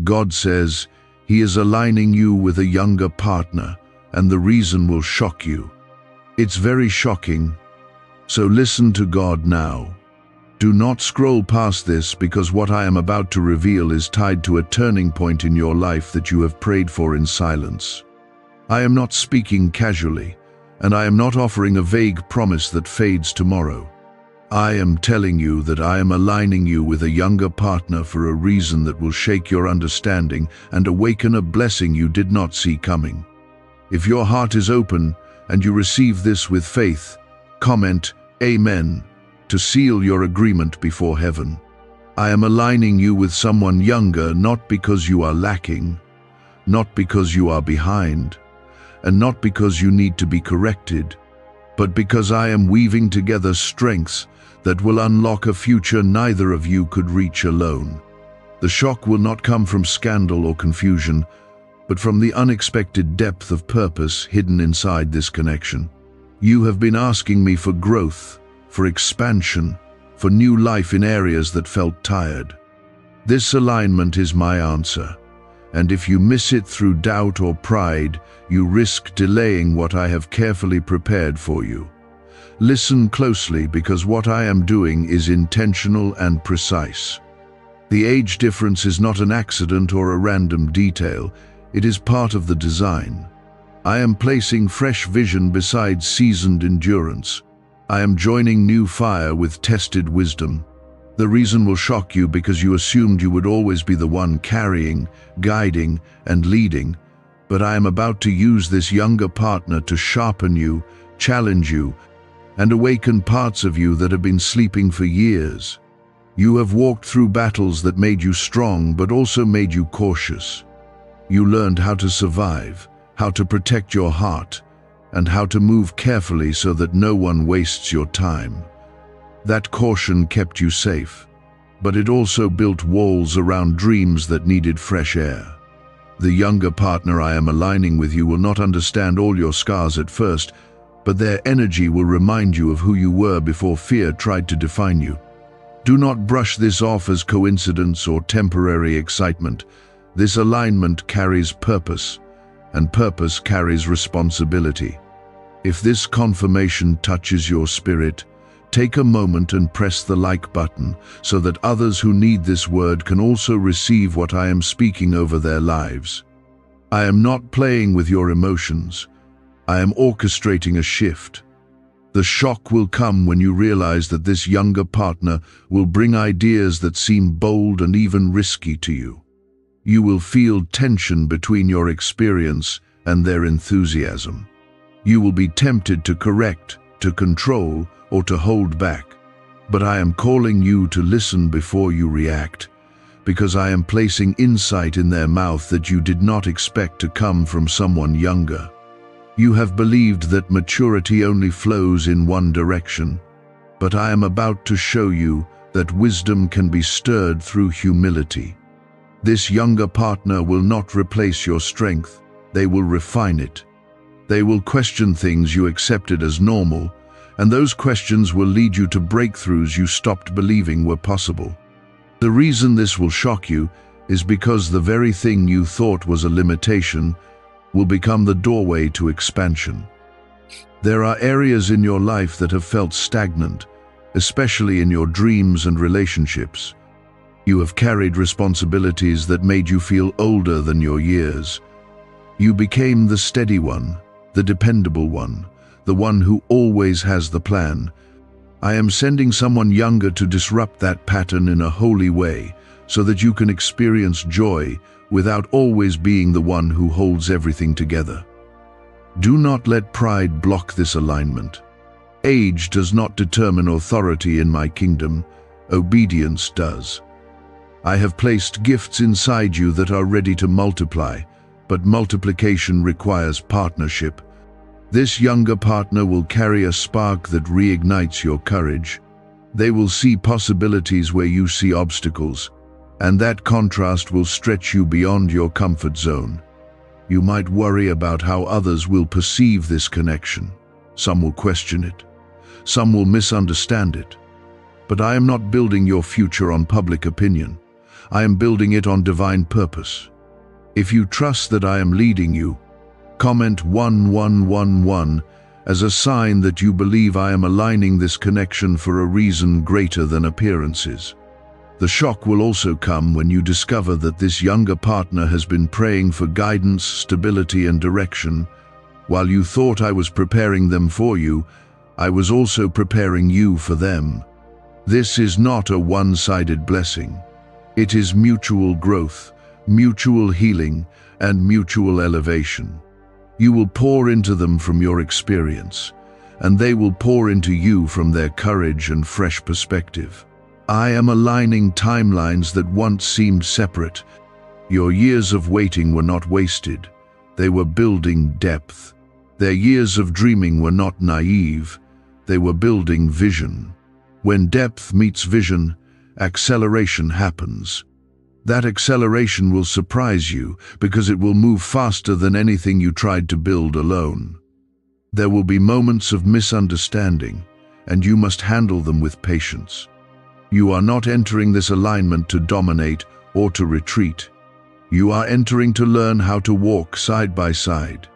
God says He is aligning you with a younger partner, and the reason will shock you. It's very shocking, so listen to God now. Do not scroll past this, because what I am about to reveal is tied to a turning point in your life that you have prayed for in silence. I am not speaking casually, and I am not offering a vague promise that fades tomorrow. I am telling you that I am aligning you with a younger partner for a reason that will shake your understanding and awaken a blessing you did not see coming. If your heart is open and you receive this with faith, comment Amen to seal your agreement before heaven. I am aligning you with someone younger, not because you are lacking, not because you are behind, and not because you need to be corrected, but because I am weaving together strengths that will unlock a future neither of you could reach alone. The shock will not come from scandal or confusion, but from the unexpected depth of purpose hidden inside this connection. You have been asking me for growth, for expansion, for new life in areas that felt tired. This alignment is my answer, and if you miss it through doubt or pride, you risk delaying what I have carefully prepared for you. Listen closely, because what I am doing is intentional and precise. The age difference is not an accident or a random detail. It is part of the design. I am placing fresh vision beside seasoned endurance. I am joining new fire with tested wisdom. The reason will shock you, because you assumed you would always be the one carrying, guiding, and leading. But I am about to use this younger partner to sharpen you, challenge you, and awaken parts of you that have been sleeping for years. You have walked through battles that made you strong, but also made you cautious. You learned how to survive, how to protect your heart, and how to move carefully so that no one wastes your time. That caution kept you safe, but it also built walls around dreams that needed fresh air. The younger partner I am aligning with you will not understand all your scars at first, but their energy will remind you of who you were before fear tried to define you. Do not brush this off as coincidence or temporary excitement. This alignment carries purpose, and purpose carries responsibility. If this confirmation touches your spirit, take a moment and press the like button so that others who need this word can also receive what I am speaking over their lives. I am not playing with your emotions. I am orchestrating a shift. The shock will come when you realize that this younger partner will bring ideas that seem bold and even risky to you. You will feel tension between your experience and their enthusiasm. You will be tempted to correct, to control, or to hold back. But I am calling you to listen before you react, because I am placing insight in their mouth that you did not expect to come from someone younger. You have believed that maturity only flows in one direction, but I am about to show you that wisdom can be stirred through humility. This younger partner will not replace your strength, they will refine it. They will question things you accepted as normal, and those questions will lead you to breakthroughs you stopped believing were possible. The reason this will shock you is because the very thing you thought was a limitation will become the doorway to expansion. There are areas in your life that have felt stagnant, especially in your dreams and relationships. You have carried responsibilities that made you feel older than your years. You became the steady one, the dependable one, the one who always has the plan. I am sending someone younger to disrupt that pattern in a holy way, so that you can experience joy without always being the one who holds everything together. Do not let pride block this alignment. Age does not determine authority in my kingdom, obedience does. I have placed gifts inside you that are ready to multiply, but multiplication requires partnership. This younger partner will carry a spark that reignites your courage. They will see possibilities where you see obstacles, and that contrast will stretch you beyond your comfort zone. You might worry about how others will perceive this connection. Some will question it. Some will misunderstand it. But I am not building your future on public opinion. I am building it on divine purpose. If you trust that I am leading you, comment 1111 as a sign that you believe I am aligning this connection for a reason greater than appearances. The shock will also come when you discover that this younger partner has been praying for guidance, stability, and direction. While you thought I was preparing them for you, I was also preparing you for them. This is not a one-sided blessing. It is mutual growth, mutual healing, and mutual elevation. You will pour into them from your experience, and they will pour into you from their courage and fresh perspective. I am aligning timelines that once seemed separate. Your years of waiting were not wasted. They were building depth. Their years of dreaming were not naive. They were building vision. When depth meets vision, acceleration happens. That acceleration will surprise you because it will move faster than anything you tried to build alone. There will be moments of misunderstanding, and you must handle them with patience. You are not entering this alignment to dominate or to retreat. You are entering to learn how to walk side by side.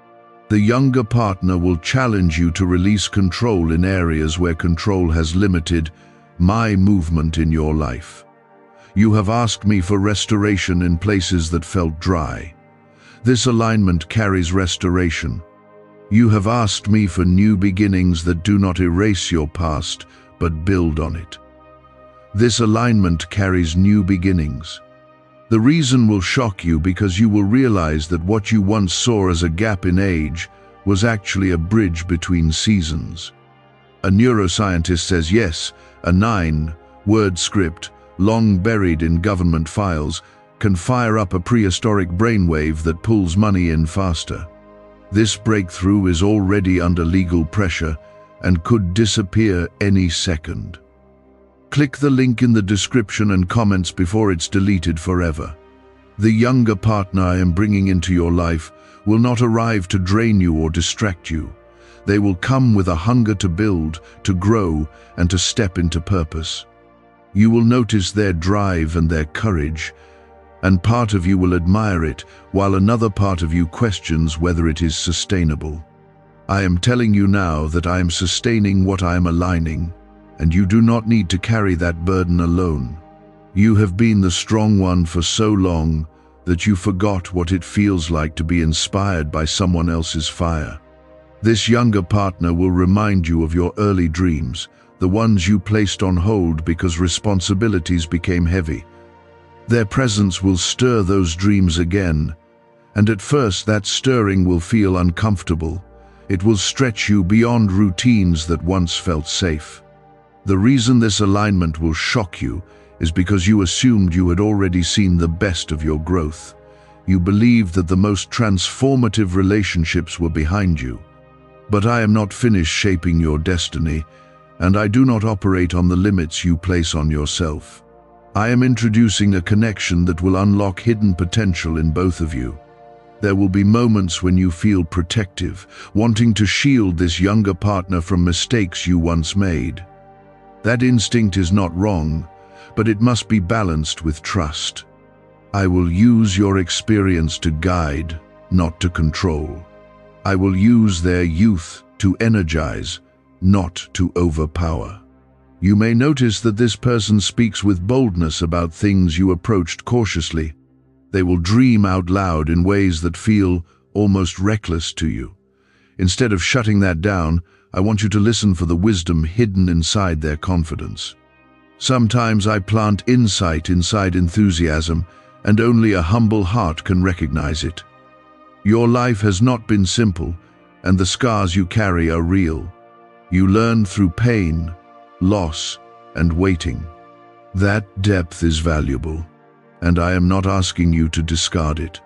The younger partner will challenge you to release control in areas where control has limited my movement in your life. You have asked me for restoration in places that felt dry. This alignment carries restoration. You have asked me for new beginnings that do not erase your past, but build on it. This alignment carries new beginnings. The reason will shock you because you will realize that what you once saw as a gap in age was actually a bridge between seasons. A neuroscientist says yes, a 9-word script, long buried in government files, can fire up a prehistoric brainwave that pulls money in faster. This breakthrough is already under legal pressure and could disappear any second. Click the link in the description and comments before it's deleted forever. The younger partner I am bringing into your life will not arrive to drain you or distract you. They will come with a hunger to build, to grow, and to step into purpose. You will notice their drive and their courage, and part of you will admire it, while another part of you questions whether it is sustainable. I am telling you now that I am sustaining what I am aligning, and you do not need to carry that burden alone. You have been the strong one for so long that you forgot what it feels like to be inspired by someone else's fire. This younger partner will remind you of your early dreams, the ones you placed on hold because responsibilities became heavy. Their presence will stir those dreams again, and at first that stirring will feel uncomfortable. It will stretch you beyond routines that once felt safe. The reason this alignment will shock you is because you assumed you had already seen the best of your growth. You believed that the most transformative relationships were behind you. But I am not finished shaping your destiny, and I do not operate on the limits you place on yourself. I am introducing a connection that will unlock hidden potential in both of you. There will be moments when you feel protective, wanting to shield this younger partner from mistakes you once made. That instinct is not wrong, but it must be balanced with trust. I will use your experience to guide, not to control. I will use their youth to energize, not to overpower. You may notice that this person speaks with boldness about things you approached cautiously. They will dream out loud in ways that feel almost reckless to you. Instead of shutting that down, I want you to listen for the wisdom hidden inside their confidence. Sometimes I plant insight inside enthusiasm, and only a humble heart can recognize it. Your life has not been simple, and the scars you carry are real. You learn through pain, loss, and waiting. That depth is valuable, and I am not asking you to discard it.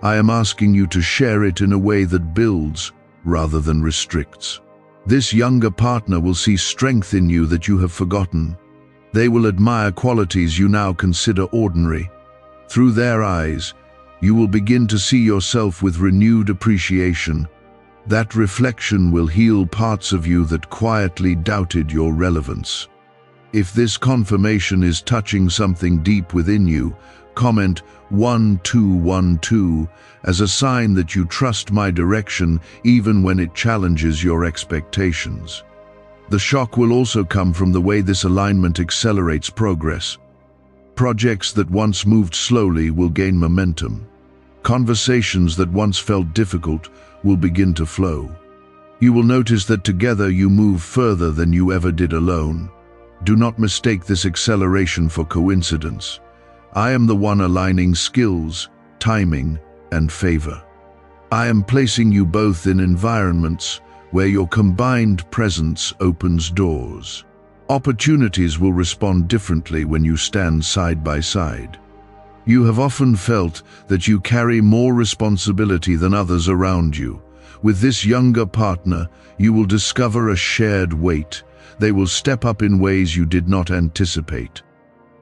I am asking you to share it in a way that builds rather than restricts. This younger partner will see strength in you that you have forgotten. They will admire qualities you now consider ordinary. Through their eyes, you will begin to see yourself with renewed appreciation. That reflection will heal parts of you that quietly doubted your relevance. If this confirmation is touching something deep within you, Comment 1212 as a sign that you trust my direction even when it challenges your expectations. The shock will also come from the way this alignment accelerates progress. Projects that once moved slowly will gain momentum. Conversations that once felt difficult will begin to flow. You will notice that together you move further than you ever did alone. Do not mistake this acceleration for coincidence. I am the one aligning skills, timing, and favor. I am placing you both in environments where your combined presence opens doors. Opportunities will respond differently when you stand side by side. You have often felt that you carry more responsibility than others around you. With this younger partner, you will discover a shared weight. They will step up in ways you did not anticipate.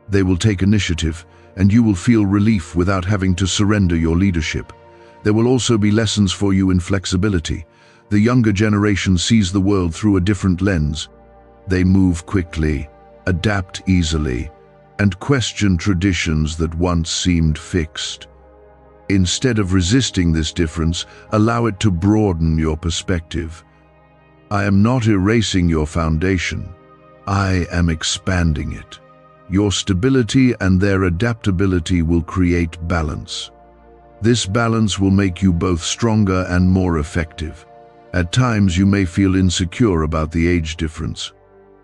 They will take initiative, and you will feel relief without having to surrender your leadership. There will also be lessons for you in flexibility. The younger generation sees the world through a different lens. They move quickly, adapt easily, and question traditions that once seemed fixed. Instead of resisting this difference, allow it to broaden your perspective. I am not erasing your foundation. I am expanding it. Your stability and their adaptability will create balance. This balance will make you both stronger and more effective. At times you may feel insecure about the age difference.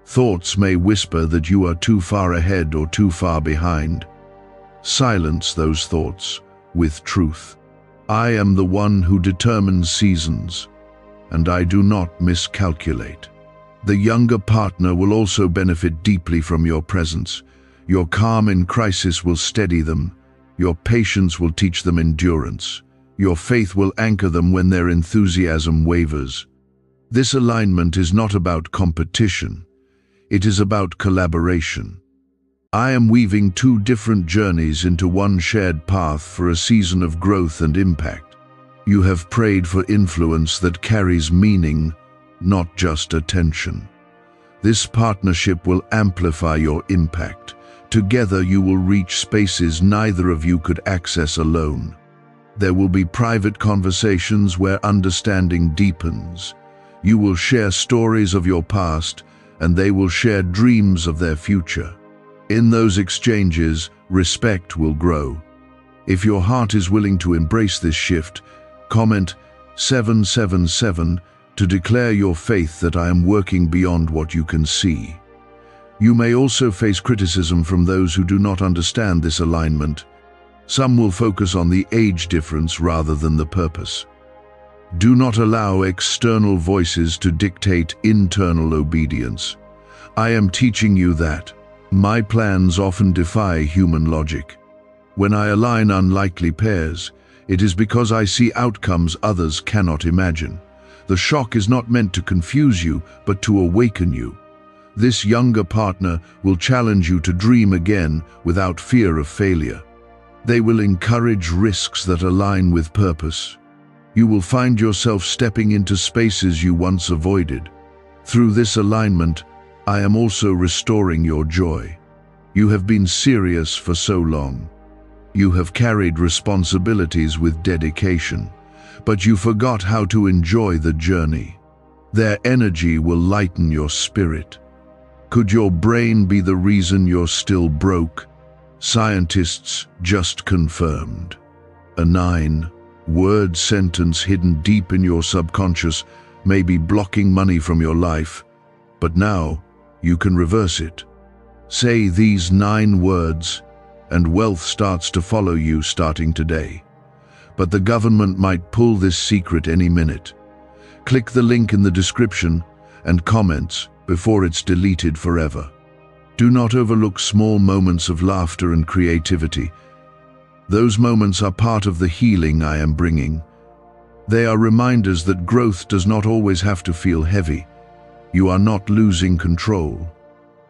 Thoughts may whisper that you are too far ahead or too far behind. Silence those thoughts with truth. I am the one who determines seasons, and I do not miscalculate. The younger partner will also benefit deeply from your presence. Your calm in crisis will steady them. Your patience will teach them endurance. Your faith will anchor them when their enthusiasm wavers. This alignment is not about competition. It is about collaboration. I am weaving two different journeys into one shared path for a season of growth and impact. You have prayed for influence that carries meaning, not just attention. This partnership will amplify your impact. Together you will reach spaces neither of you could access alone. There will be private conversations where understanding deepens. You will share stories of your past, and they will share dreams of their future. In those exchanges, respect will grow. If your heart is willing to embrace this shift, comment 777 to declare your faith that I am working beyond what you can see. You may also face criticism from those who do not understand this alignment. Some will focus on the age difference rather than the purpose. Do not allow external voices to dictate internal obedience. I am teaching you that my plans often defy human logic. When I align unlikely pairs, it is because I see outcomes others cannot imagine. The shock is not meant to confuse you, but to awaken you. This younger partner will challenge you to dream again without fear of failure. They will encourage risks that align with purpose. You will find yourself stepping into spaces you once avoided. Through this alignment, I am also restoring your joy. You have been serious for so long. You have carried responsibilities with dedication, but you forgot how to enjoy the journey. Their energy will lighten your spirit. Could your brain be the reason you're still broke? Scientists just confirmed. A 9-word sentence hidden deep in your subconscious may be blocking money from your life, but now you can reverse it. Say these 9 words, and wealth starts to follow you starting today. But the government might pull this secret any minute. Click the link in the description and comments before it's deleted forever. Do not overlook small moments of laughter and creativity. Those moments are part of the healing I am bringing. They are reminders that growth does not always have to feel heavy. You are not losing control.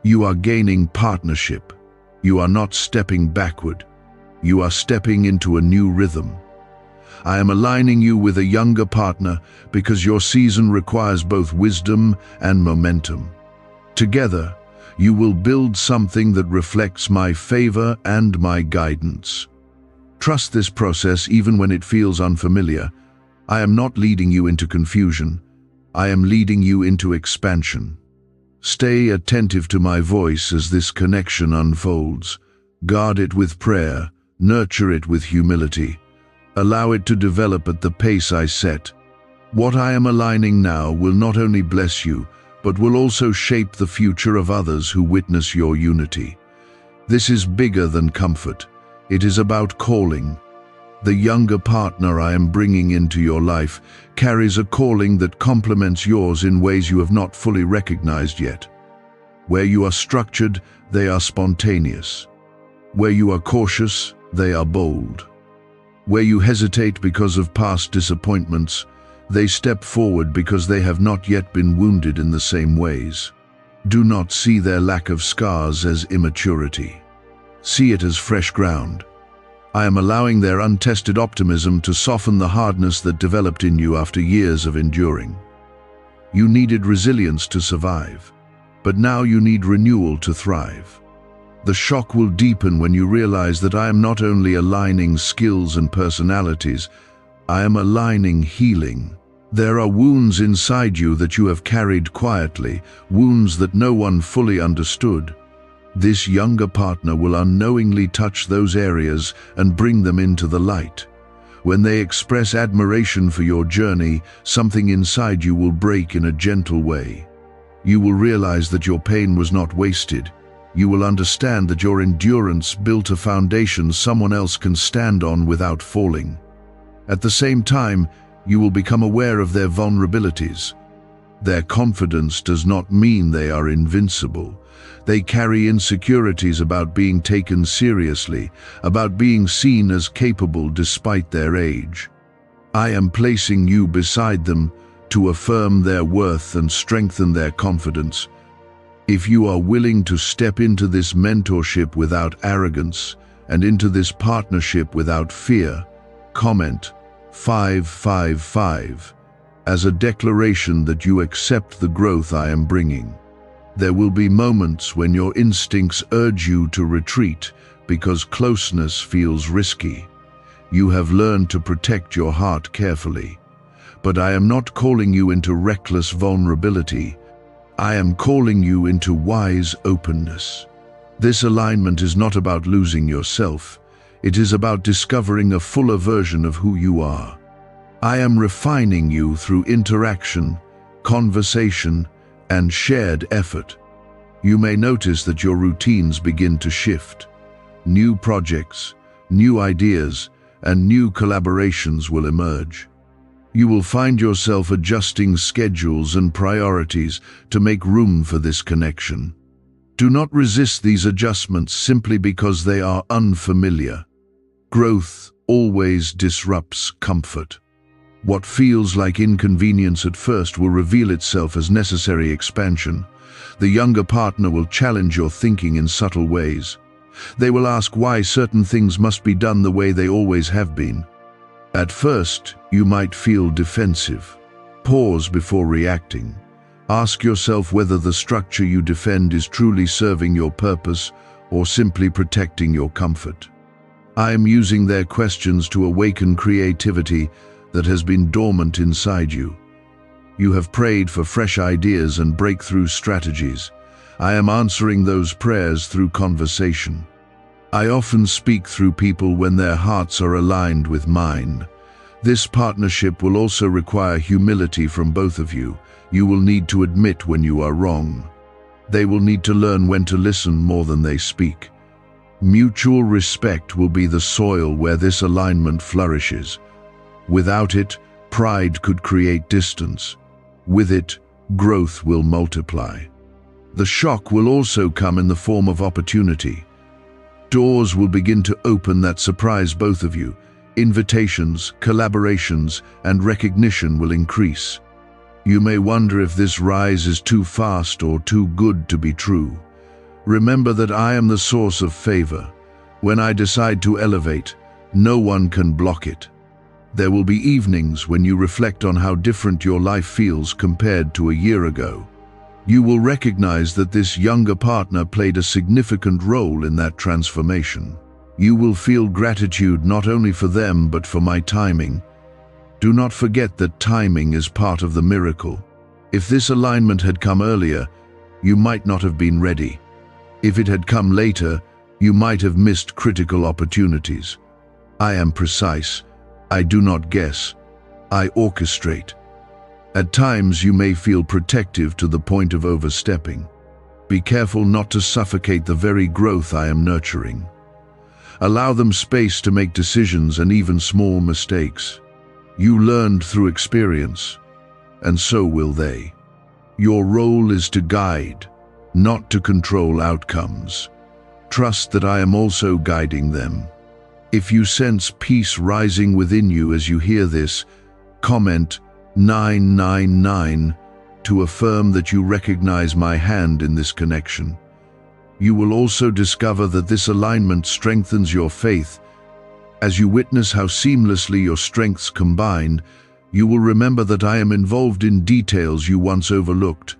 You are gaining partnership. You are not stepping backward. You are stepping into a new rhythm. I am aligning you with a younger partner because your season requires both wisdom and momentum. Together, You will build something that reflects my favor and my guidance. Trust this process even when it feels unfamiliar. I am not leading you into confusion. I am leading you into expansion. Stay attentive to my voice as this connection unfolds. Guard it with prayer, nurture it with humility. Allow it to develop at the pace I set. What I am aligning now will not only bless you, but will also shape the future of others who witness your unity. This is bigger than comfort. It is about calling. The younger partner I am bringing into your life carries a calling that complements yours in ways you have not fully recognized yet. Where you are structured, they are spontaneous. Where you are cautious, they are bold. Where you hesitate because of past disappointments, they step forward because they have not yet been wounded in the same ways. Do not see their lack of scars as immaturity. See it as fresh ground. I am allowing their untested optimism to soften the hardness that developed in you after years of enduring. You needed resilience to survive, but now you need renewal to thrive. The shock will deepen when you realize that I am not only aligning skills and personalities, I am aligning healing. There are wounds inside you that you have carried quietly, wounds that no one fully understood. This younger partner will unknowingly touch those areas and bring them into the light. When they express admiration for your journey, something inside you will break in a gentle way. You will realize that your pain was not wasted. You will understand that your endurance built a foundation someone else can stand on without falling. At the same time, you will become aware of their vulnerabilities. Their confidence does not mean they are invincible. They carry insecurities about being taken seriously, about being seen as capable despite their age. I am placing you beside them to affirm their worth and strengthen their confidence. If you are willing to step into this mentorship without arrogance and into this partnership without fear, comment 555 as a declaration that you accept the growth I am bringing. There will be moments when your instincts urge you to retreat because closeness feels risky. You have learned to protect your heart carefully. But I am not calling you into reckless vulnerability. I am calling you into wise openness. This alignment is not about losing yourself. It is about discovering a fuller version of who you are. I am refining you through interaction, conversation, and shared effort. You may notice that your routines begin to shift. New projects, new ideas, and new collaborations will emerge. You will find yourself adjusting schedules and priorities to make room for this connection. Do not resist these adjustments simply because they are unfamiliar. Growth always disrupts comfort. What feels like inconvenience at first will reveal itself as necessary expansion. The younger partner will challenge your thinking in subtle ways. They will ask why certain things must be done the way they always have been. At first, you might feel defensive. Pause before reacting. Ask yourself whether the structure you defend is truly serving your purpose or simply protecting your comfort. I am using their questions to awaken creativity that has been dormant inside you. You have prayed for fresh ideas and breakthrough strategies. I am answering those prayers through conversation. I often speak through people when their hearts are aligned with mine. This partnership will also require humility from both of you. You will need to admit when you are wrong. They will need to learn when to listen more than they speak. Mutual respect will be the soil where this alignment flourishes. Without it, pride could create distance. With it, growth will multiply. The shock will also come in the form of opportunity. Doors will begin to open that surprise both of you. Invitations, collaborations, and recognition will increase. You may wonder if this rise is too fast or too good to be true. Remember that I am the source of favor. When I decide to elevate, no one can block it. There will be evenings when you reflect on how different your life feels compared to a year ago. You will recognize that this younger partner played a significant role in that transformation. You will feel gratitude not only for them but for my timing. Do not forget that timing is part of the miracle. If this alignment had come earlier, you might not have been ready. If it had come later, you might have missed critical opportunities. I am precise. I do not guess. I orchestrate. At times you may feel protective to the point of overstepping. Be careful not to suffocate the very growth I am nurturing. Allow them space to make decisions and even small mistakes. You learned through experience, and so will they. Your role is to guide, not to control outcomes. Trust that I am also guiding them. If you sense peace rising within you as you hear this, comment 999 to affirm that you recognize my hand in this connection. You will also discover that this alignment strengthens your faith. As you witness how seamlessly your strengths combine, you will remember that I am involved in details you once overlooked.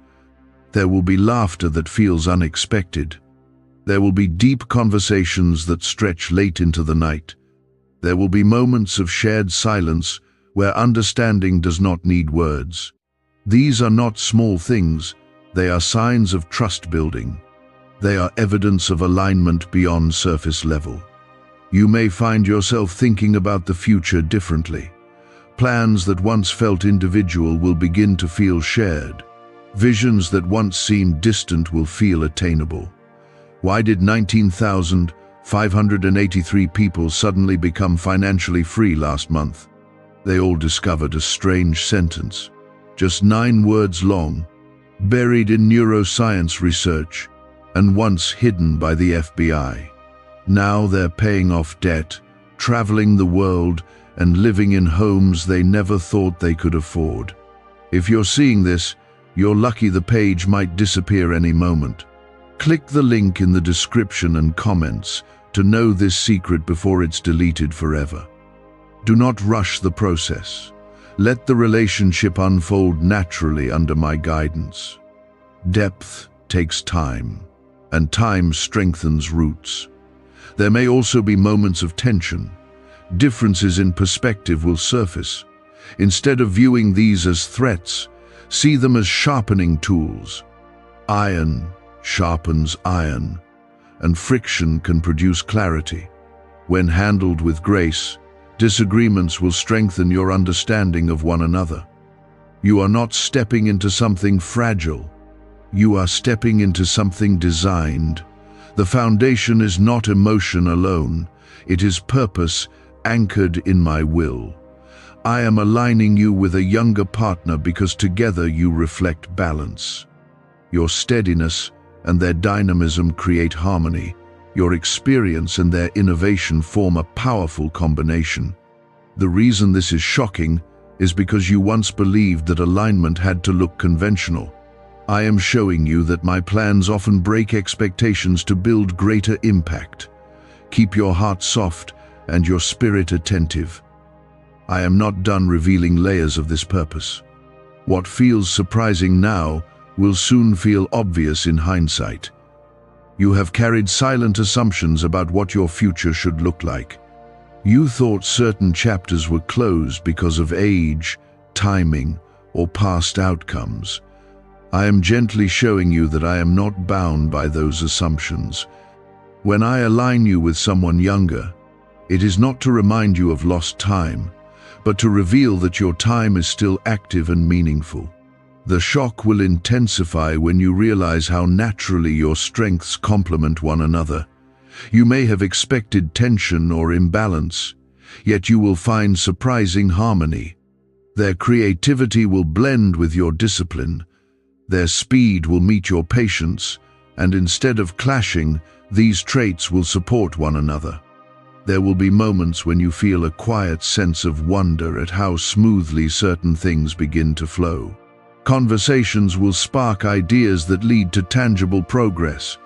There will be laughter that feels unexpected. There will be deep conversations that stretch late into the night. There will be moments of shared silence where understanding does not need words. These are not small things, they are signs of trust building. They are evidence of alignment beyond surface level. You may find yourself thinking about the future differently. Plans that once felt individual will begin to feel shared. Visions that once seemed distant will feel attainable. Why did 19,583 people suddenly become financially free last month? They all discovered a strange sentence, just 9 words long, buried in neuroscience research, and once hidden by the FBI. Now they're paying off debt, traveling the world, and living in homes they never thought they could afford. If you're seeing this, you're lucky. The page might disappear any moment. Click the link in the description and comments to know this secret before it's deleted forever. Do not rush the process. Let the relationship unfold naturally under my guidance. Depth takes time, and time strengthens roots. There may also be moments of tension. Differences in perspective will surface. Instead of viewing these as threats, see them as sharpening tools. Iron sharpens iron, and friction can produce clarity. When handled with grace, disagreements will strengthen your understanding of one another. You are not stepping into something fragile. You are stepping into something designed. The foundation is not emotion alone. It is purpose anchored in my will. I am aligning you with a younger partner because together you reflect balance. Your steadiness and their dynamism create harmony. Your experience and their innovation form a powerful combination. The reason this is shocking is because you once believed that alignment had to look conventional. I am showing you that my plans often break expectations to build greater impact. Keep your heart soft and your spirit attentive. I am not done revealing layers of this purpose. What feels surprising now will soon feel obvious in hindsight. You have carried silent assumptions about what your future should look like. You thought certain chapters were closed because of age, timing, or past outcomes. I am gently showing you that I am not bound by those assumptions. When I align you with someone younger, it is not to remind you of lost time, but to reveal that your time is still active and meaningful. The shock will intensify when you realize how naturally your strengths complement one another. You may have expected tension or imbalance, yet you will find surprising harmony. Their creativity will blend with your discipline. Their speed will meet your patience, and instead of clashing, these traits will support one another. There will be moments when you feel a quiet sense of wonder at how smoothly certain things begin to flow. Conversations will spark ideas that lead to tangible progress.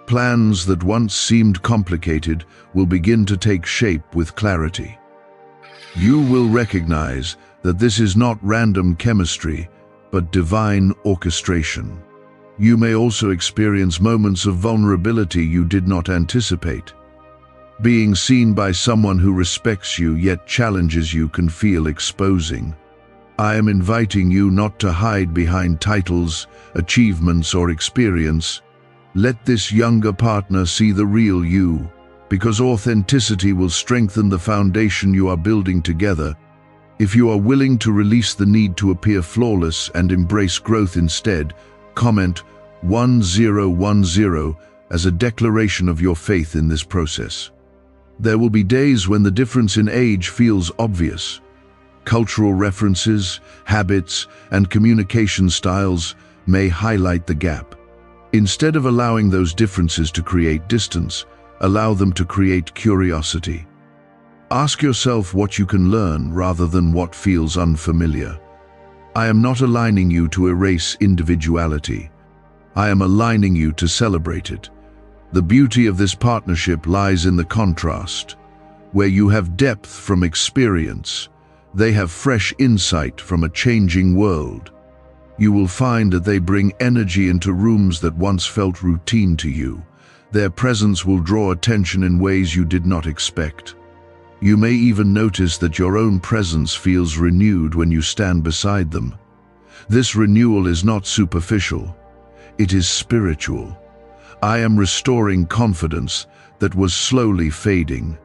Plans that once seemed complicated will begin to take shape with clarity. You will recognize that this is not random chemistry, but divine orchestration. You may also experience moments of vulnerability you did not anticipate. Being seen by someone who respects you yet challenges you can feel exposing. I am inviting you not to hide behind titles, achievements, or experience. Let this younger partner see the real you, because authenticity will strengthen the foundation you are building together. If you are willing to release the need to appear flawless and embrace growth instead, comment 1010 as a declaration of your faith in this process. There will be days when the difference in age feels obvious. Cultural references, habits, and communication styles may highlight the gap. Instead of allowing those differences to create distance, allow them to create curiosity. Ask yourself what you can learn rather than what feels unfamiliar. I am not aligning you to erase individuality. I am aligning you to celebrate it. The beauty of this partnership lies in the contrast. Where you have depth from experience, they have fresh insight from a changing world. You will find that they bring energy into rooms that once felt routine to you. Their presence will draw attention in ways you did not expect. You may even notice that your own presence feels renewed when you stand beside them. This renewal is not superficial. It is spiritual. I am restoring confidence that was slowly fading.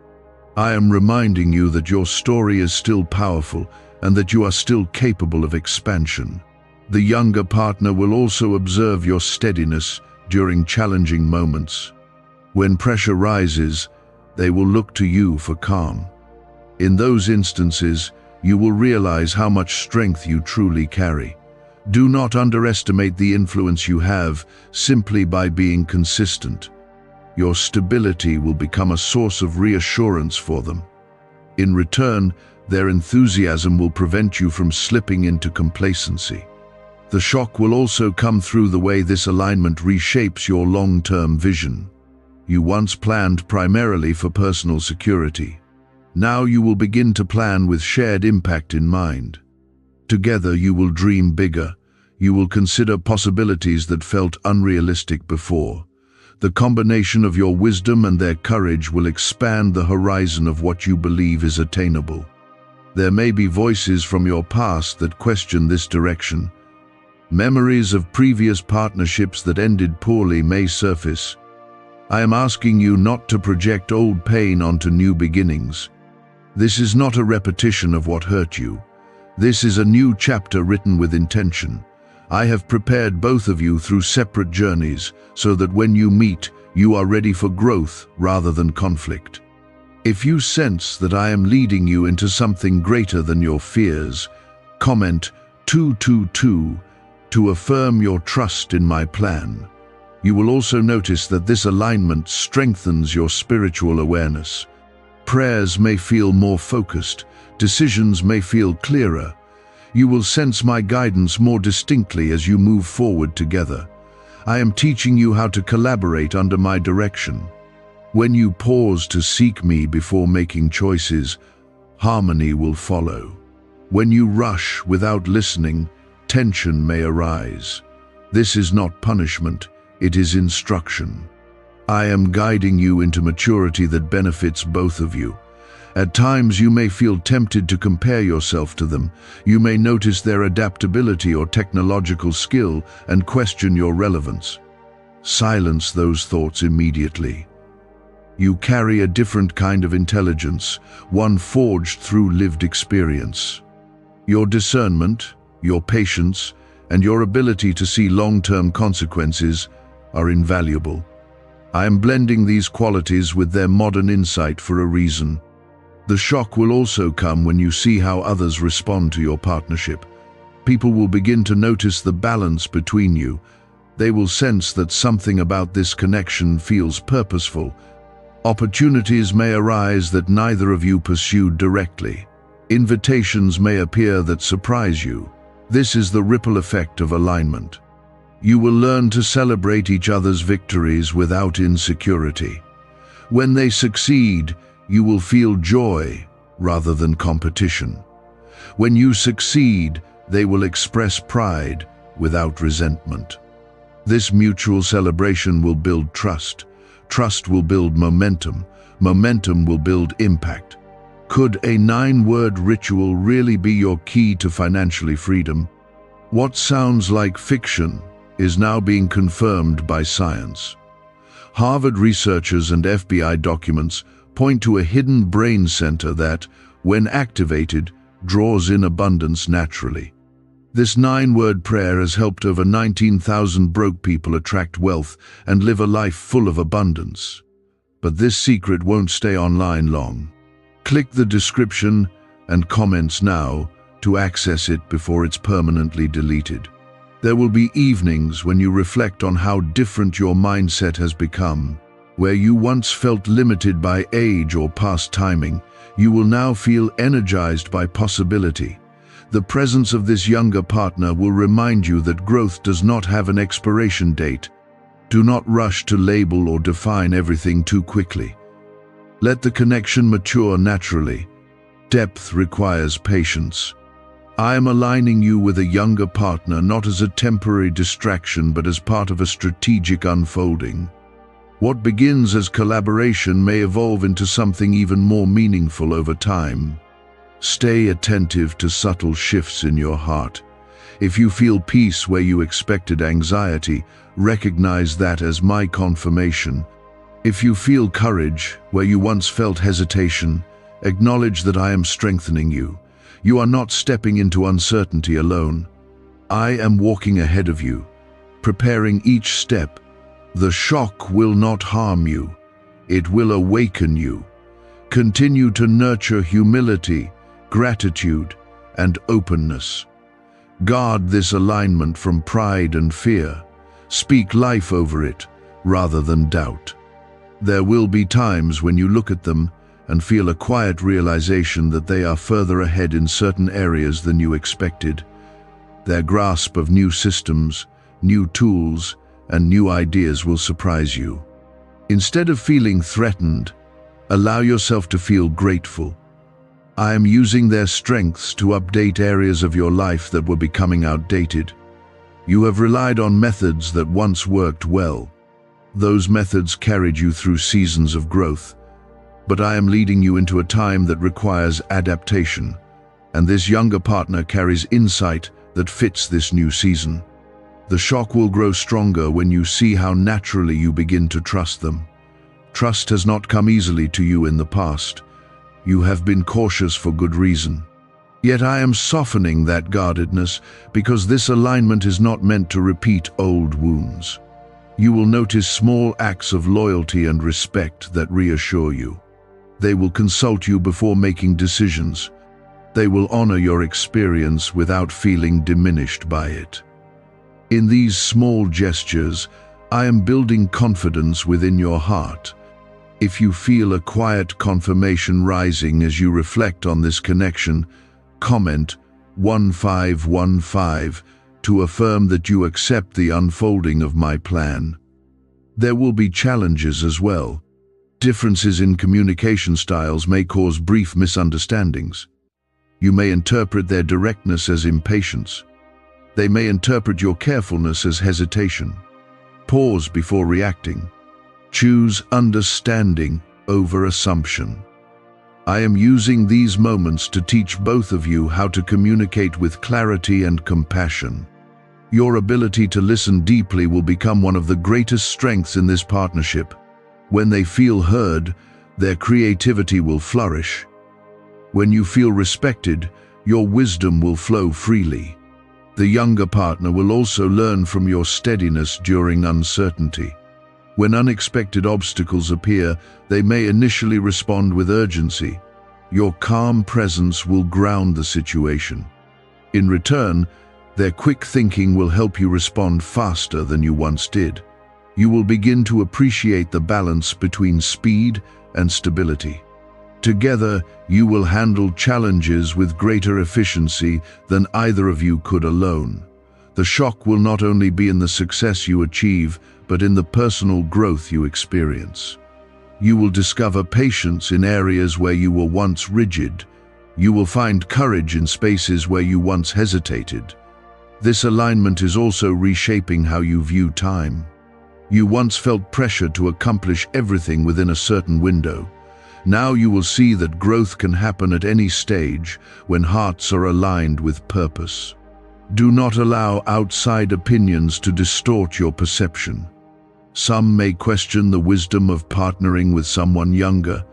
I am reminding you that your story is still powerful and that you are still capable of expansion. The younger partner will also observe your steadiness during challenging moments. When pressure rises, they will look to you for calm. In those instances, you will realize how much strength you truly carry. Do not underestimate the influence you have simply by being consistent. Your stability will become a source of reassurance for them. In return, their enthusiasm will prevent you from slipping into complacency. The shock will also come through the way this alignment reshapes your long-term vision. You once planned primarily for personal security. Now you will begin to plan with shared impact in mind. Together you will dream bigger. You will consider possibilities that felt unrealistic before. The combination of your wisdom and their courage will expand the horizon of what you believe is attainable. There may be voices from your past that question this direction. Memories of previous partnerships that ended poorly may surface. I am asking you not to project old pain onto new beginnings. This is not a repetition of what hurt you. This is a new chapter written with intention. I have prepared both of you through separate journeys so that when you meet, you are ready for growth rather than conflict. If you sense that I am leading you into something greater than your fears, comment 222 to affirm your trust in my plan. You will also notice that this alignment strengthens your spiritual awareness. Prayers may feel more focused, decisions may feel clearer. You will sense my guidance more distinctly as you move forward together. I am teaching you how to collaborate under my direction. When you pause to seek me before making choices, harmony will follow. When you rush without listening, tension may arise. This is not punishment, it is instruction. I am guiding you into maturity that benefits both of you. At times you may feel tempted to compare yourself to them. You may notice their adaptability or technological skill and question your relevance. Silence those thoughts immediately. You carry a different kind of intelligence, one forged through lived experience. Your discernment, your patience, and your ability to see long-term consequences are invaluable. I am blending these qualities with their modern insight for a reason. The shock will also come when you see how others respond to your partnership. People will begin to notice the balance between you. They will sense that something about this connection feels purposeful. Opportunities may arise that neither of you pursued directly. Invitations may appear that surprise you. This is the ripple effect of alignment. You will learn to celebrate each other's victories without insecurity. When they succeed, you will feel joy rather than competition. When you succeed, they will express pride without resentment. This mutual celebration will build trust. Trust will build momentum. Momentum will build impact. Could a 9-word ritual really be your key to financially freedom? What sounds like fiction is now being confirmed by science. Harvard researchers and FBI documents point to a hidden brain center that, when activated, draws in abundance naturally. This 9-word prayer has helped over 19,000 broke people attract wealth and live a life full of abundance. But this secret won't stay online long. Click the description and comments now to access it before it's permanently deleted. There will be evenings when you reflect on how different your mindset has become. Where you once felt limited by age or past timing, you will now feel energized by possibility. The presence of this younger partner will remind you that growth does not have an expiration date. Do not rush to label or define everything too quickly. Let the connection mature naturally. Depth requires patience. I am aligning you with a younger partner not as a temporary distraction but as part of a strategic unfolding. What begins as collaboration may evolve into something even more meaningful over time. Stay attentive to subtle shifts in your heart. If you feel peace where you expected anxiety, recognize that as my confirmation. If you feel courage where you once felt hesitation, acknowledge that I am strengthening you. You are not stepping into uncertainty alone. I am walking ahead of you, preparing each step. The shock will not harm you. It will awaken you. Continue to nurture humility, gratitude, and openness. Guard this alignment from pride and fear. Speak life over it, rather than doubt. There will be times when you look at them and feel a quiet realization that they are further ahead in certain areas than you expected. Their grasp of new systems, new tools, and new ideas will surprise you. Instead of feeling threatened, allow yourself to feel grateful. I am using their strengths to update areas of your life that were becoming outdated. You have relied on methods that once worked well. Those methods carried you through seasons of growth. But I am leading you into a time that requires adaptation, and this younger partner carries insight that fits this new season. The shock will grow stronger when you see how naturally you begin to trust them. Trust has not come easily to you in the past. You have been cautious for good reason. Yet I am softening that guardedness because this alignment is not meant to repeat old wounds. You will notice small acts of loyalty and respect that reassure you. They will consult you before making decisions. They will honor your experience without feeling diminished by it. In these small gestures, I am building confidence within your heart. If you feel a quiet confirmation rising as you reflect on this connection, comment 1515 to affirm that you accept the unfolding of my plan. There will be challenges as well. Differences in communication styles may cause brief misunderstandings. You may interpret their directness as impatience. They may interpret your carefulness as hesitation. Pause before reacting. Choose understanding over assumption. I am using these moments to teach both of you how to communicate with clarity and compassion. Your ability to listen deeply will become one of the greatest strengths in this partnership. When they feel heard, their creativity will flourish. When you feel respected, your wisdom will flow freely. The younger partner will also learn from your steadiness during uncertainty. When unexpected obstacles appear, they may initially respond with urgency. Your calm presence will ground the situation. In return, their quick thinking will help you respond faster than you once did. You will begin to appreciate the balance between speed and stability. Together, you will handle challenges with greater efficiency than either of you could alone. The shock will not only be in the success you achieve, but in the personal growth you experience. You will discover patience in areas where you were once rigid. You will find courage in spaces where you once hesitated. This alignment is also reshaping how you view time. You once felt pressure to accomplish everything within a certain window. Now you will see that growth can happen at any stage when hearts are aligned with purpose. Do not allow outside opinions to distort your perception. Some may question the wisdom of partnering with someone younger.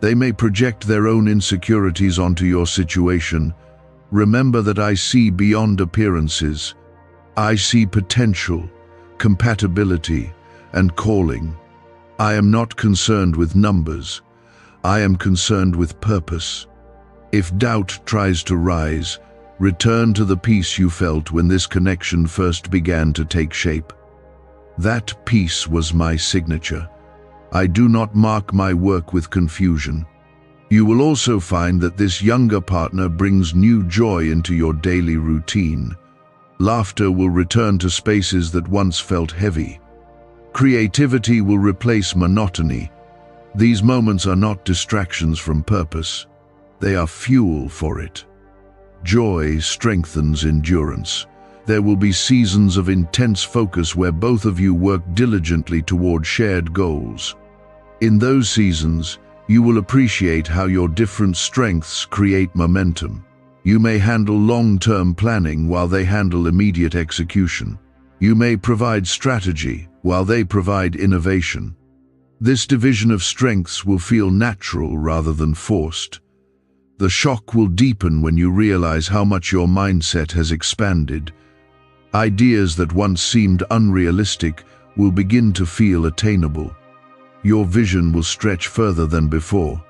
They may project their own insecurities onto your situation. Remember that I see beyond appearances. I see potential, compatibility, and calling. I am not concerned with numbers. I am concerned with purpose. If doubt tries to rise, return to the peace you felt when this connection first began to take shape. That peace was my signature. I do not mark my work with confusion. You will also find that this younger partner brings new joy into your daily routine. Laughter will return to spaces that once felt heavy. Creativity will replace monotony. These moments are not distractions from purpose. They are fuel for it. Joy strengthens endurance. There will be seasons of intense focus where both of you work diligently toward shared goals. In those seasons, you will appreciate how your different strengths create momentum. You may handle long-term planning while they handle immediate execution. You may provide strategy while they provide innovation. This division of strengths will feel natural rather than forced. The shock will deepen when you realize how much your mindset has expanded. Ideas that once seemed unrealistic will begin to feel attainable. Your vision will stretch further than before.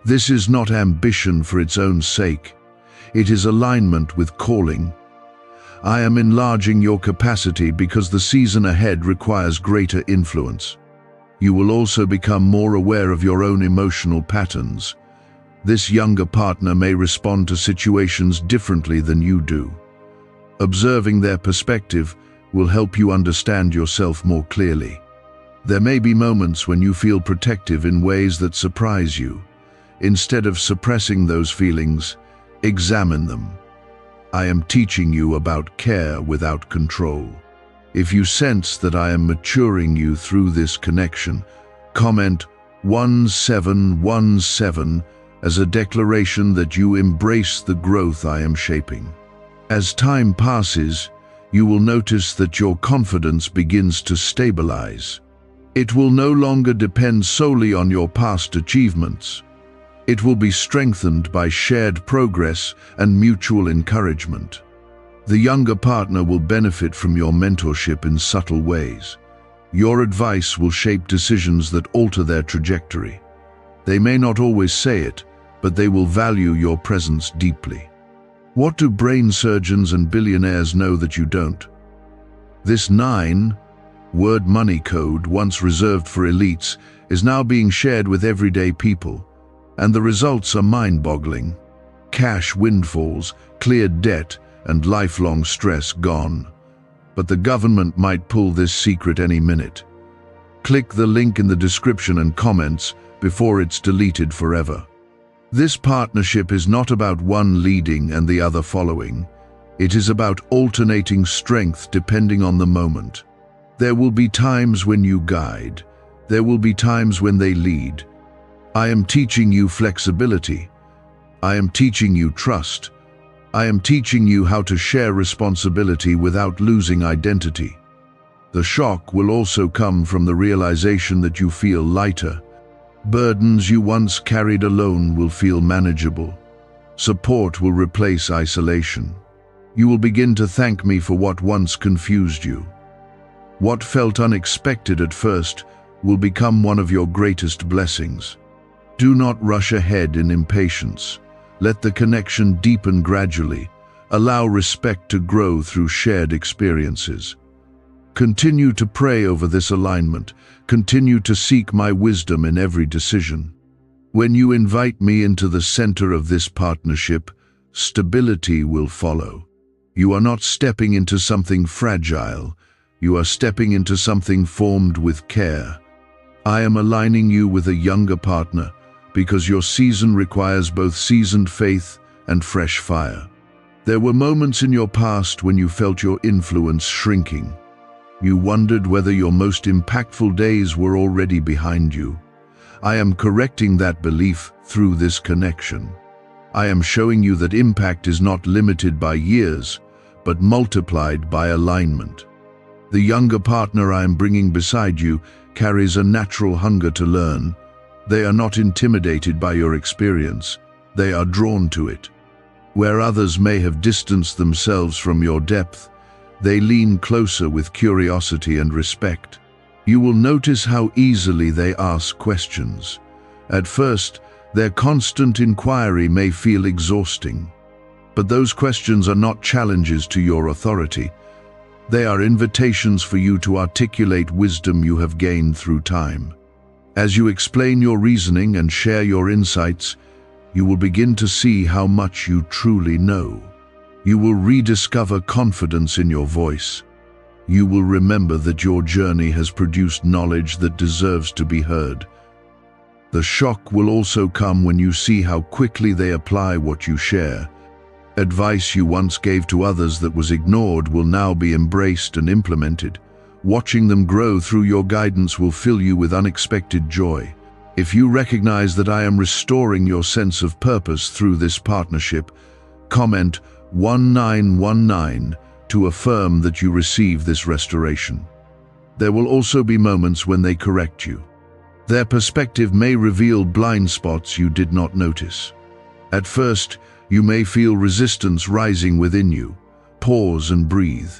This is not ambition for its own sake. It is alignment with calling. I am enlarging your capacity because the season ahead requires greater influence. You will also become more aware of your own emotional patterns. This younger partner may respond to situations differently than you do. Observing their perspective will help you understand yourself more clearly. There may be moments when you feel protective in ways that surprise you. Instead of suppressing those feelings, examine them. I am teaching you about care without control. If you sense that I am maturing you through this connection, comment 1717 as a declaration that you embrace the growth I am shaping. As time passes, you will notice that your confidence begins to stabilize. It will no longer depend solely on your past achievements. It will be strengthened by shared progress and mutual encouragement. The younger partner will benefit from your mentorship in subtle ways. Your advice will shape decisions that alter their trajectory. They may not always say it, but they will value your presence deeply. What do brain surgeons and billionaires know that you don't? This 9-word money code, once reserved for elites, is now being shared with everyday people, and the results are mind-boggling. Cash windfalls, cleared debt, and lifelong stress gone. But the government might pull this secret any minute. Click the link in the description and comments before it's deleted forever. This partnership is not about one leading and the other following. It is about alternating strength depending on the moment. There will be times when you guide. There will be times when they lead. I am teaching you flexibility. I am teaching you trust. I am teaching you how to share responsibility without losing identity. The shock will also come from the realization that you feel lighter. Burdens you once carried alone will feel manageable. Support will replace isolation. You will begin to thank me for what once confused you. What felt unexpected at first will become one of your greatest blessings. Do not rush ahead in impatience. Let the connection deepen gradually. Allow respect to grow through shared experiences. Continue to pray over this alignment. Continue to seek my wisdom in every decision. When you invite me into the center of this partnership, stability will follow. You are not stepping into something fragile. You are stepping into something formed with care. I am aligning you with a younger partner because your season requires both seasoned faith and fresh fire. There were moments in your past when you felt your influence shrinking. You wondered whether your most impactful days were already behind you. I am correcting that belief through this connection. I am showing you that impact is not limited by years, but multiplied by alignment. The younger partner I am bringing beside you carries a natural hunger to learn. They are not intimidated by your experience. They are drawn to it. Where others may have distanced themselves from your depth, they lean closer with curiosity and respect. You will notice how easily they ask questions. At first, their constant inquiry may feel exhausting. But those questions are not challenges to your authority. They are invitations for you to articulate wisdom you have gained through time. As you explain your reasoning and share your insights, you will begin to see how much you truly know. You will rediscover confidence in your voice. You will remember that your journey has produced knowledge that deserves to be heard. The shock will also come when you see how quickly they apply what you share. Advice you once gave to others that was ignored will now be embraced and implemented. Watching them grow through your guidance will fill you with unexpected joy. If you recognize that I am restoring your sense of purpose through this partnership, comment 1919 to affirm that you receive this restoration. There will also be moments when they correct you. Their perspective may reveal blind spots you did not notice. At first, you may feel resistance rising within you. Pause and breathe.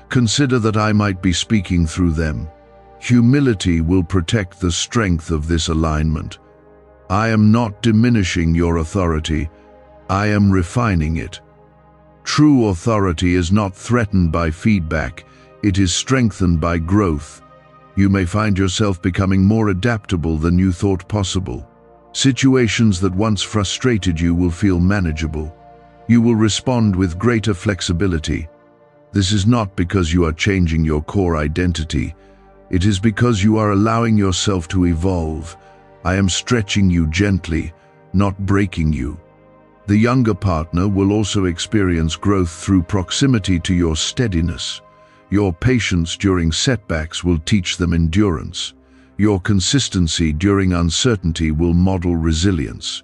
Consider that I might be speaking through them. Humility will protect the strength of this alignment. I am not diminishing your authority. I am refining it. True authority is not threatened by feedback. It is strengthened by growth. You may find yourself becoming more adaptable than you thought possible. Situations that once frustrated you will feel manageable. You will respond with greater flexibility. This is not because you are changing your core identity. It is because you are allowing yourself to evolve. I am stretching you gently, not breaking you. The younger partner will also experience growth through proximity to your steadiness. Your patience during setbacks will teach them endurance. Your consistency during uncertainty will model resilience.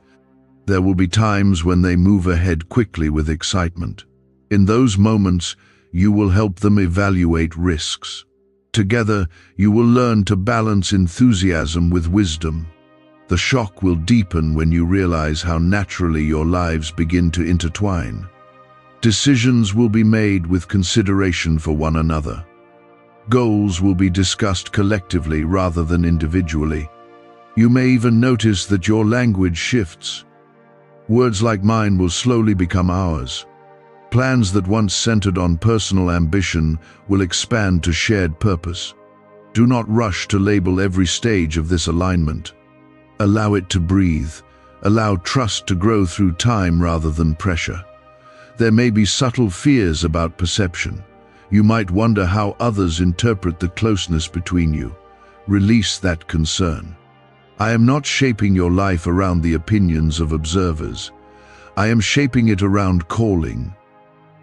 There will be times when they move ahead quickly with excitement. In those moments, you will help them evaluate risks. Together, you will learn to balance enthusiasm with wisdom. The shock will deepen when you realize how naturally your lives begin to intertwine. Decisions will be made with consideration for one another. Goals will be discussed collectively rather than individually. You may even notice that your language shifts. Words like mine will slowly become ours. Plans that once centered on personal ambition will expand to shared purpose. Do not rush to label every stage of this alignment. Allow it to breathe. Allow trust to grow through time rather than pressure. There may be subtle fears about perception. You might wonder how others interpret the closeness between you. Release that concern. I am not shaping your life around the opinions of observers. I am shaping it around calling.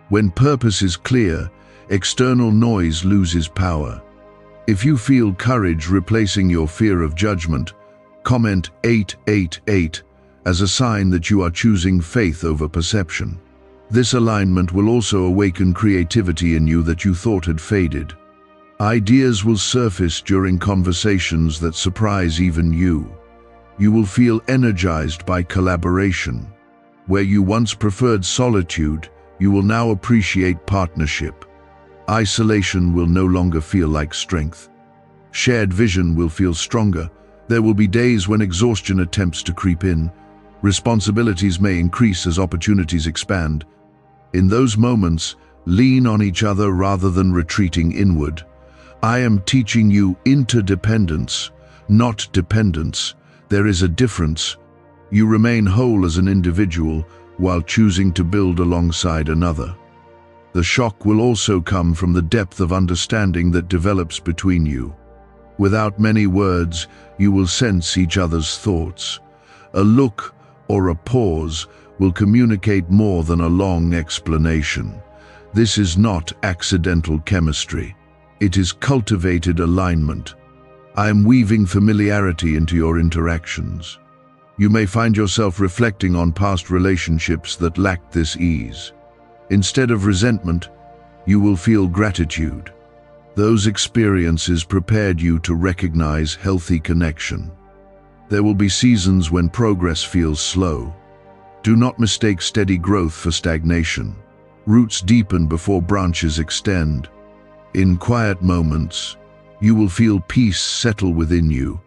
When purpose is clear, external noise loses power. If you feel courage replacing your fear of judgment, comment 888 as a sign that you are choosing faith over perception. This alignment will also awaken creativity in you that you thought had faded. Ideas will surface during conversations that surprise even you. You will feel energized by collaboration. Where you once preferred solitude, you will now appreciate partnership. Isolation will no longer feel like strength. Shared vision will feel stronger. There will be days when exhaustion attempts to creep in. Responsibilities may increase as opportunities expand. In those moments, lean on each other rather than retreating inward. I am teaching you interdependence, not dependence. There is a difference. You remain whole as an individual while choosing to build alongside another. The shock will also come from the depth of understanding that develops between you. Without many words, you will sense each other's thoughts. A look or a pause will communicate more than a long explanation. This is not accidental chemistry. It is cultivated alignment. I am weaving familiarity into your interactions. You may find yourself reflecting on past relationships that lacked this ease. Instead of resentment, you will feel gratitude. Those experiences prepared you to recognize healthy connection. There will be seasons when progress feels slow. Do not mistake steady growth for stagnation. Roots deepen before branches extend. In quiet moments, you will feel peace settle within you.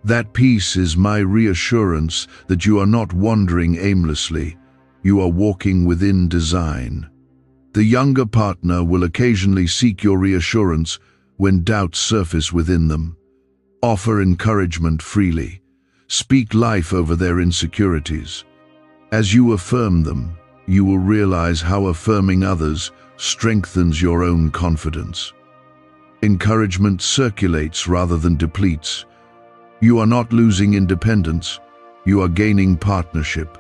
That peace is my reassurance that you are not wandering aimlessly. You are walking within design. The younger partner will occasionally seek your reassurance when doubts surface within them. Offer encouragement freely. Speak life over their insecurities. As you affirm them, you will realize how affirming others strengthens your own confidence. Encouragement circulates rather than depletes. You are not losing independence, you are gaining partnership.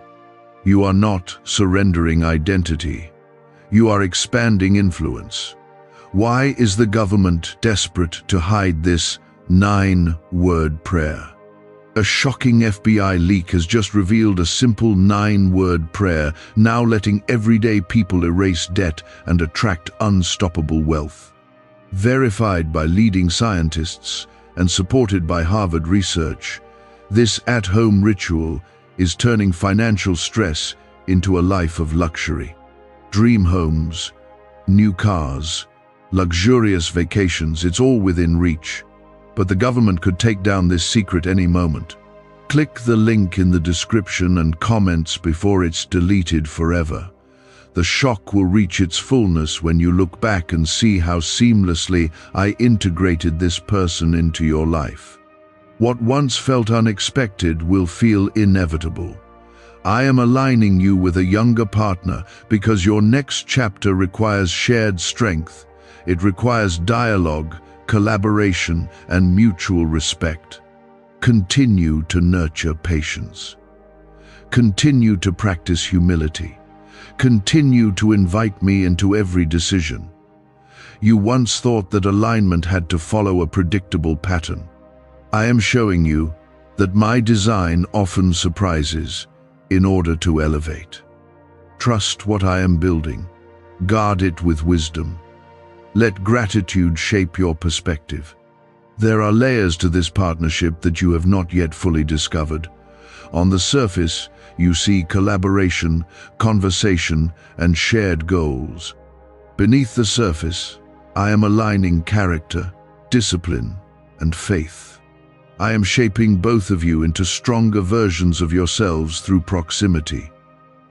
You are not surrendering identity, you are expanding influence. Why is the government desperate to hide this 9-word prayer? A shocking FBI leak has just revealed a simple 9-word prayer, now letting everyday people erase debt and attract unstoppable wealth. Verified by leading scientists and supported by Harvard research, this at-home ritual is turning financial stress into a life of luxury. Dream homes, new cars, luxurious vacations, it's all within reach. But the government could take down this secret any moment. Click the link in the description and comments before it's deleted forever. The shock will reach its fullness when you look back and see how seamlessly I integrated this person into your life. What once felt unexpected will feel inevitable. I am aligning you with a younger partner because your next chapter requires shared strength. It requires dialogue, collaboration, and mutual respect. Continue to nurture patience. Continue to practice humility. Continue to invite me into every decision. You once thought that alignment had to follow a predictable pattern. I am showing you that my design often surprises in order to elevate. Trust what I am building. Guard it with wisdom. Let gratitude shape your perspective. There are layers to this partnership that you have not yet fully discovered. On the surface, you see collaboration, conversation, and shared goals. Beneath the surface, I am aligning character, discipline, and faith. I am shaping both of you into stronger versions of yourselves through proximity.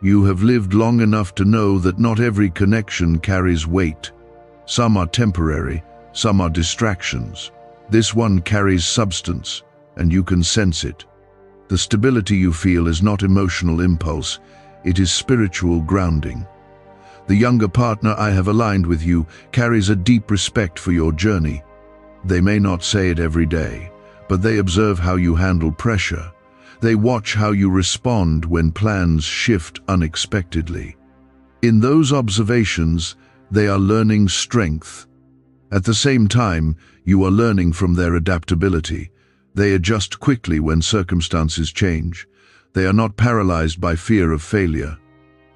You have lived long enough to know that not every connection carries weight. Some are temporary, some are distractions. This one carries substance, and you can sense it. The stability you feel is not emotional impulse, it is spiritual grounding. The younger partner I have aligned with you carries a deep respect for your journey. They may not say it every day, but they observe how you handle pressure. They watch how you respond when plans shift unexpectedly. In those observations, they are learning strength. At the same time, you are learning from their adaptability. They adjust quickly when circumstances change. They are not paralyzed by fear of failure.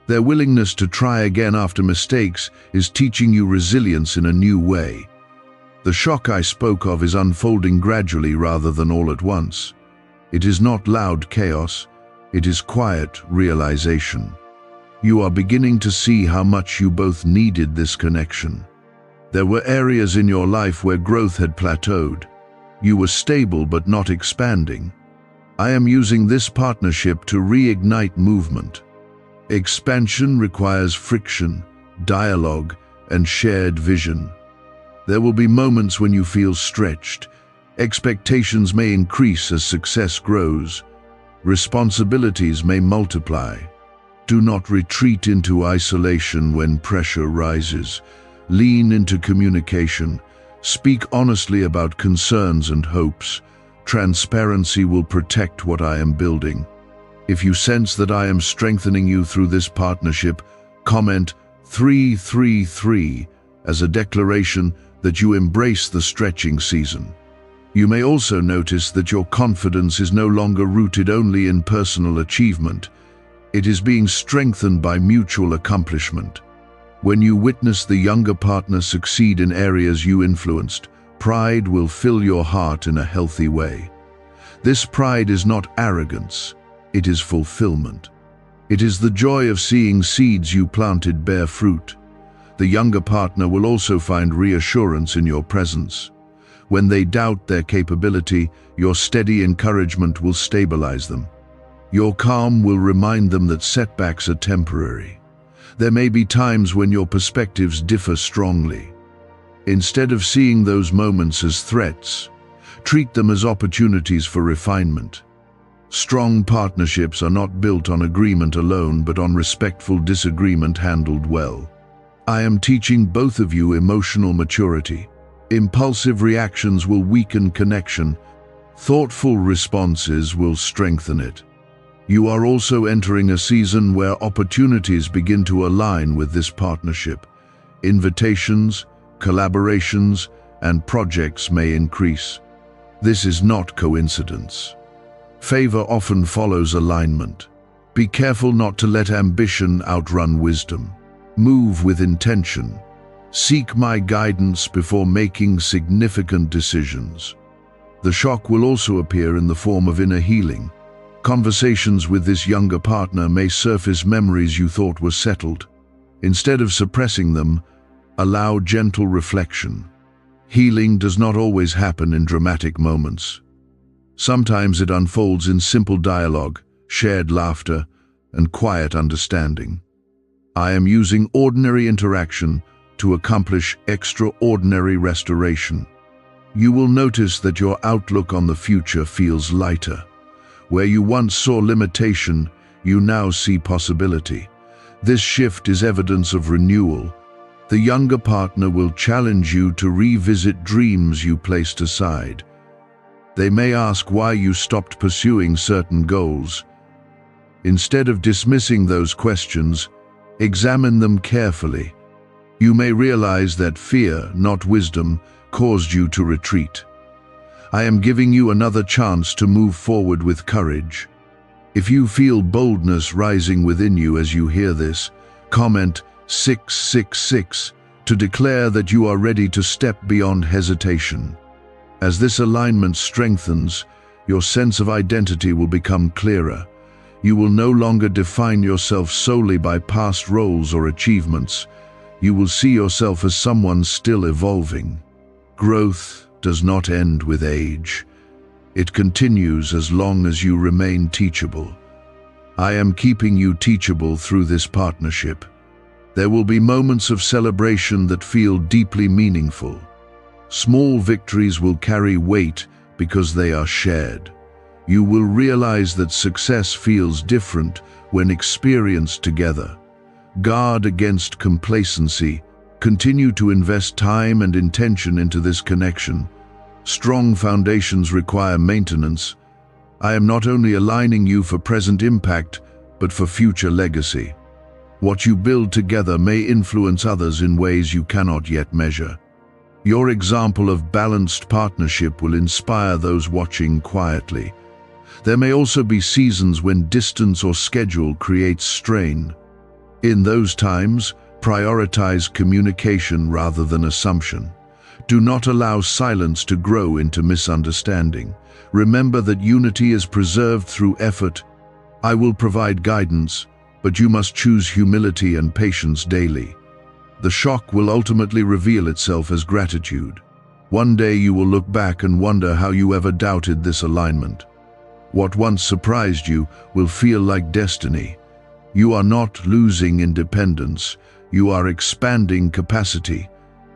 Their willingness to try again after mistakes is teaching you resilience in a new way. The shock I spoke of is unfolding gradually rather than all at once. It is not loud chaos, it is quiet realization. You are beginning to see how much you both needed this connection. There were areas in your life where growth had plateaued. You were stable but not expanding. I am using this partnership to reignite movement. Expansion requires friction, dialogue, and shared vision. There will be moments when you feel stretched. Expectations may increase as success grows. Responsibilities may multiply. Do not retreat into isolation when pressure rises. Lean into communication. Speak honestly about concerns and hopes. Transparency will protect what I am building. If you sense that I am strengthening you through this partnership, comment 333 as a declaration that you embrace the stretching season. You may also notice that your confidence is no longer rooted only in personal achievement. It is being strengthened by mutual accomplishment. When you witness the younger partner succeed in areas you influenced, pride will fill your heart in a healthy way. This pride is not arrogance, it is fulfillment. It is the joy of seeing seeds you planted bear fruit. The younger partner will also find reassurance in your presence. When they doubt their capability, your steady encouragement will stabilize them. Your calm will remind them that setbacks are temporary. There may be times when your perspectives differ strongly. Instead of seeing those moments as threats, treat them as opportunities for refinement. Strong partnerships are not built on agreement alone, but on respectful disagreement handled well. I am teaching both of you emotional maturity. Impulsive reactions will weaken connection. Thoughtful responses will strengthen it. You are also entering a season where opportunities begin to align with this partnership. Invitations, collaborations, and projects may increase. This is not coincidence. Favor often follows alignment. Be careful not to let ambition outrun wisdom. Move with intention. Seek my guidance before making significant decisions. The shock will also appear in the form of inner healing. Conversations with this younger partner may surface memories you thought were settled. Instead of suppressing them, allow gentle reflection. Healing does not always happen in dramatic moments. Sometimes it unfolds in simple dialogue, shared laughter, and quiet understanding. I am using ordinary interaction to accomplish extraordinary restoration. You will notice that your outlook on the future feels lighter. Where you once saw limitation, you now see possibility. This shift is evidence of renewal. The younger partner will challenge you to revisit dreams you placed aside. They may ask why you stopped pursuing certain goals. Instead of dismissing those questions, examine them carefully. You may realize that fear, not wisdom, caused you to retreat. I am giving you another chance to move forward with courage. If you feel boldness rising within you as you hear this, comment 666 to declare that you are ready to step beyond hesitation. As this alignment strengthens, your sense of identity will become clearer. You will no longer define yourself solely by past roles or achievements. You will see yourself as someone still evolving. Growth does not end with age. It continues as long as you remain teachable. I am keeping you teachable through this partnership. There will be moments of celebration that feel deeply meaningful. Small victories will carry weight because they are shared. You will realize that success feels different when experienced together. Guard against complacency. Continue to invest time and intention into this connection. Strong foundations require maintenance. I am not only aligning you for present impact, but for future legacy. What you build together may influence others in ways you cannot yet measure. Your example of balanced partnership will inspire those watching quietly. There may also be seasons when distance or schedule creates strain. In those times, prioritize communication rather than assumption. Do not allow silence to grow into misunderstanding. Remember that unity is preserved through effort. I will provide guidance, but you must choose humility and patience daily. The shock will ultimately reveal itself as gratitude. One day you will look back and wonder how you ever doubted this alignment. What once surprised you will feel like destiny. You are not losing independence. You are expanding capacity.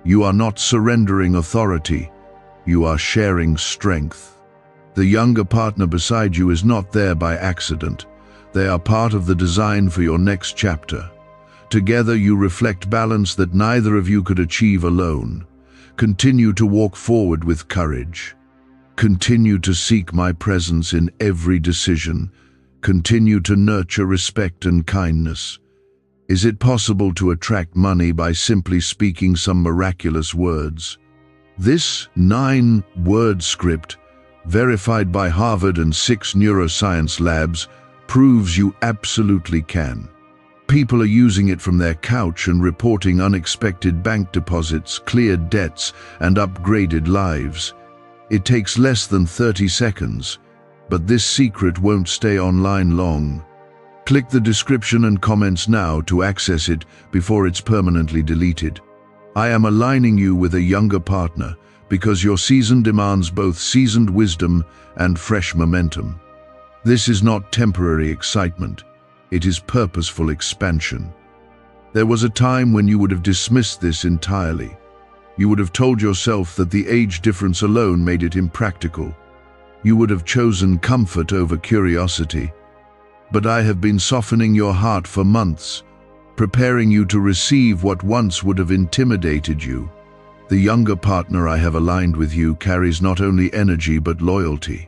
You are not surrendering authority. You are sharing strength. The younger partner beside you is not there by accident. They are part of the design for your next chapter. Together you reflect balance that neither of you could achieve alone. Continue to walk forward with courage. Continue to seek my presence in every decision. Continue to nurture respect and kindness. Is it possible to attract money by simply speaking some miraculous words? This 9-word script, verified by Harvard and 6 neuroscience labs, proves you absolutely can. People are using it from their couch and reporting unexpected bank deposits, cleared debts, and upgraded lives. It takes less than 30 seconds, but this secret won't stay online long. Click the description and comments now to access it before it's permanently deleted. I am aligning you with a younger partner because your season demands both seasoned wisdom and fresh momentum. This is not temporary excitement. It is purposeful expansion. There was a time when you would have dismissed this entirely. You would have told yourself that the age difference alone made it impractical. You would have chosen comfort over curiosity. But I have been softening your heart for months, preparing you to receive what once would have intimidated you. The younger partner I have aligned with you carries not only energy but loyalty.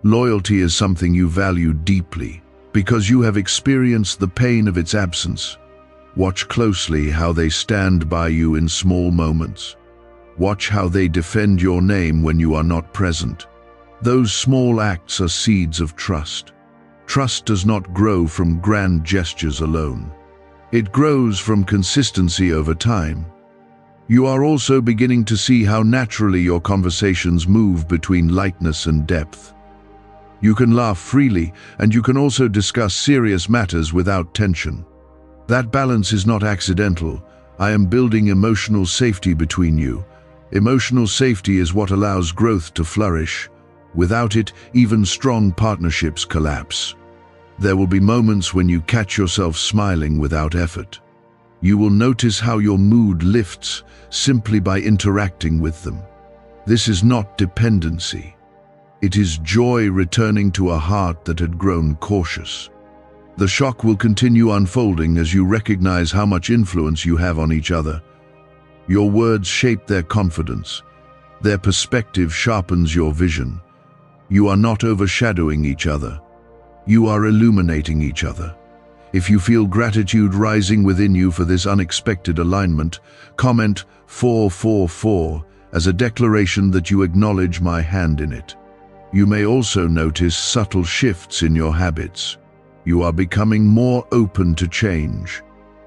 Loyalty is something you value deeply, because you have experienced the pain of its absence. Watch closely how they stand by you in small moments. Watch how they defend your name when you are not present. Those small acts are seeds of trust. Trust does not grow from grand gestures alone. It grows from consistency over time. You are also beginning to see how naturally your conversations move between lightness and depth. You can laugh freely, and you can also discuss serious matters without tension. That balance is not accidental. I am building emotional safety between you. Emotional safety is what allows growth to flourish. Without it, even strong partnerships collapse. There will be moments when you catch yourself smiling without effort. You will notice how your mood lifts simply by interacting with them. This is not dependency. It is joy returning to a heart that had grown cautious. The shock will continue unfolding as you recognize how much influence you have on each other. Your words shape their confidence. Their perspective sharpens your vision. You are not overshadowing each other. You are illuminating each other. If you feel gratitude rising within you for this unexpected alignment, comment 444 as a declaration that you acknowledge my hand in it. You may also notice subtle shifts in your habits. You are becoming more open to change.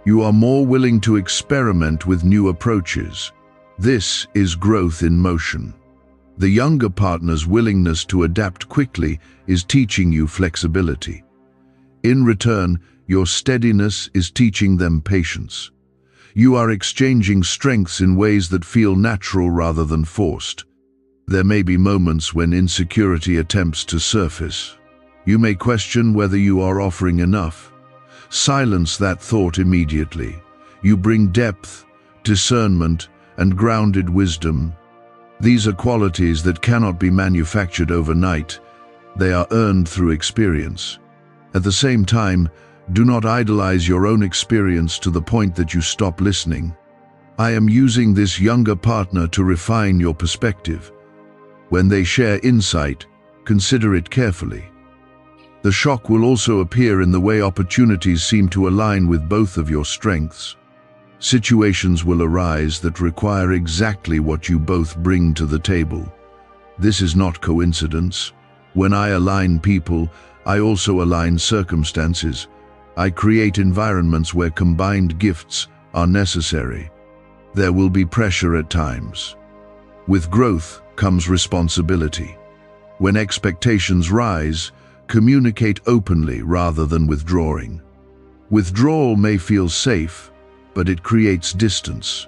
You are more willing to experiment with new approaches. This is growth in motion. The younger partner's willingness to adapt quickly is teaching you flexibility. In return, your steadiness is teaching them patience. You are exchanging strengths in ways that feel natural rather than forced. There may be moments when insecurity attempts to surface. You may question whether you are offering enough. Silence that thought immediately. You bring depth, discernment, and grounded wisdom. These are qualities that cannot be manufactured overnight. They are earned through experience. At the same time, do not idolize your own experience to the point that you stop listening. I am using this younger partner to refine your perspective. When they share insight, consider it carefully. The shock will also appear in the way opportunities seem to align with both of your strengths. Situations will arise that require exactly what you both bring to the table. This is not coincidence. When I align people, I also align circumstances. I create environments where combined gifts are necessary. There will be pressure at times. With growth comes responsibility. When expectations rise, communicate openly rather than withdrawing. Withdrawal may feel safe, but it creates distance.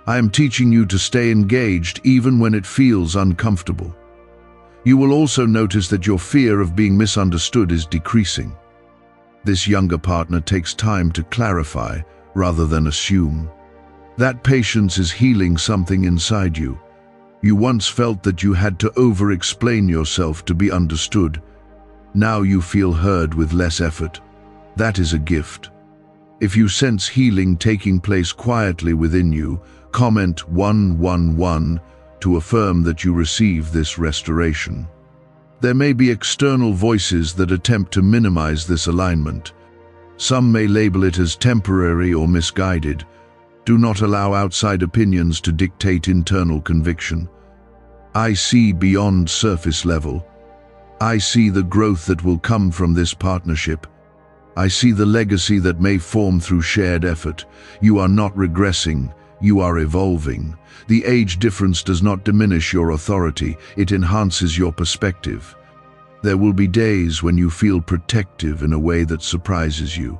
I am teaching you to stay engaged even when it feels uncomfortable. You will also notice that your fear of being misunderstood is decreasing. This younger partner takes time to clarify rather than assume. That patience is healing something inside you. You once felt that you had to over-explain yourself to be understood. Now you feel heard with less effort. That is a gift. If you sense healing taking place quietly within you, comment 111 to affirm that you receive this restoration. There may be external voices that attempt to minimize this alignment. Some may label it as temporary or misguided. Do not allow outside opinions to dictate internal conviction. I see beyond surface level. I see the growth that will come from this partnership. I see the legacy that may form through shared effort. You are not regressing, you are evolving. The age difference does not diminish your authority, it enhances your perspective. There will be days when you feel protective in a way that surprises you.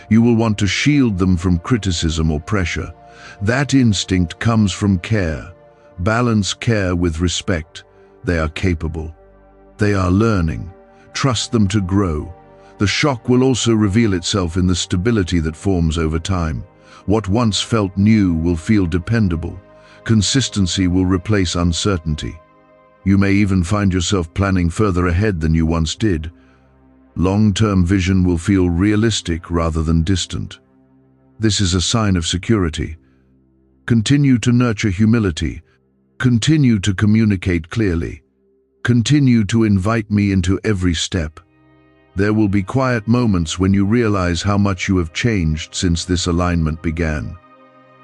You will want to shield them from criticism or pressure. That instinct comes from care. Balance care with respect. They are capable. They are learning. Trust them to grow. The shock will also reveal itself in the stability that forms over time. What once felt new will feel dependable. Consistency will replace uncertainty. You may even find yourself planning further ahead than you once did. Long-term vision will feel realistic rather than distant. This is a sign of security. Continue to nurture humility. Continue to communicate clearly. Continue to invite me into every step. There will be quiet moments when you realize how much you have changed since this alignment began.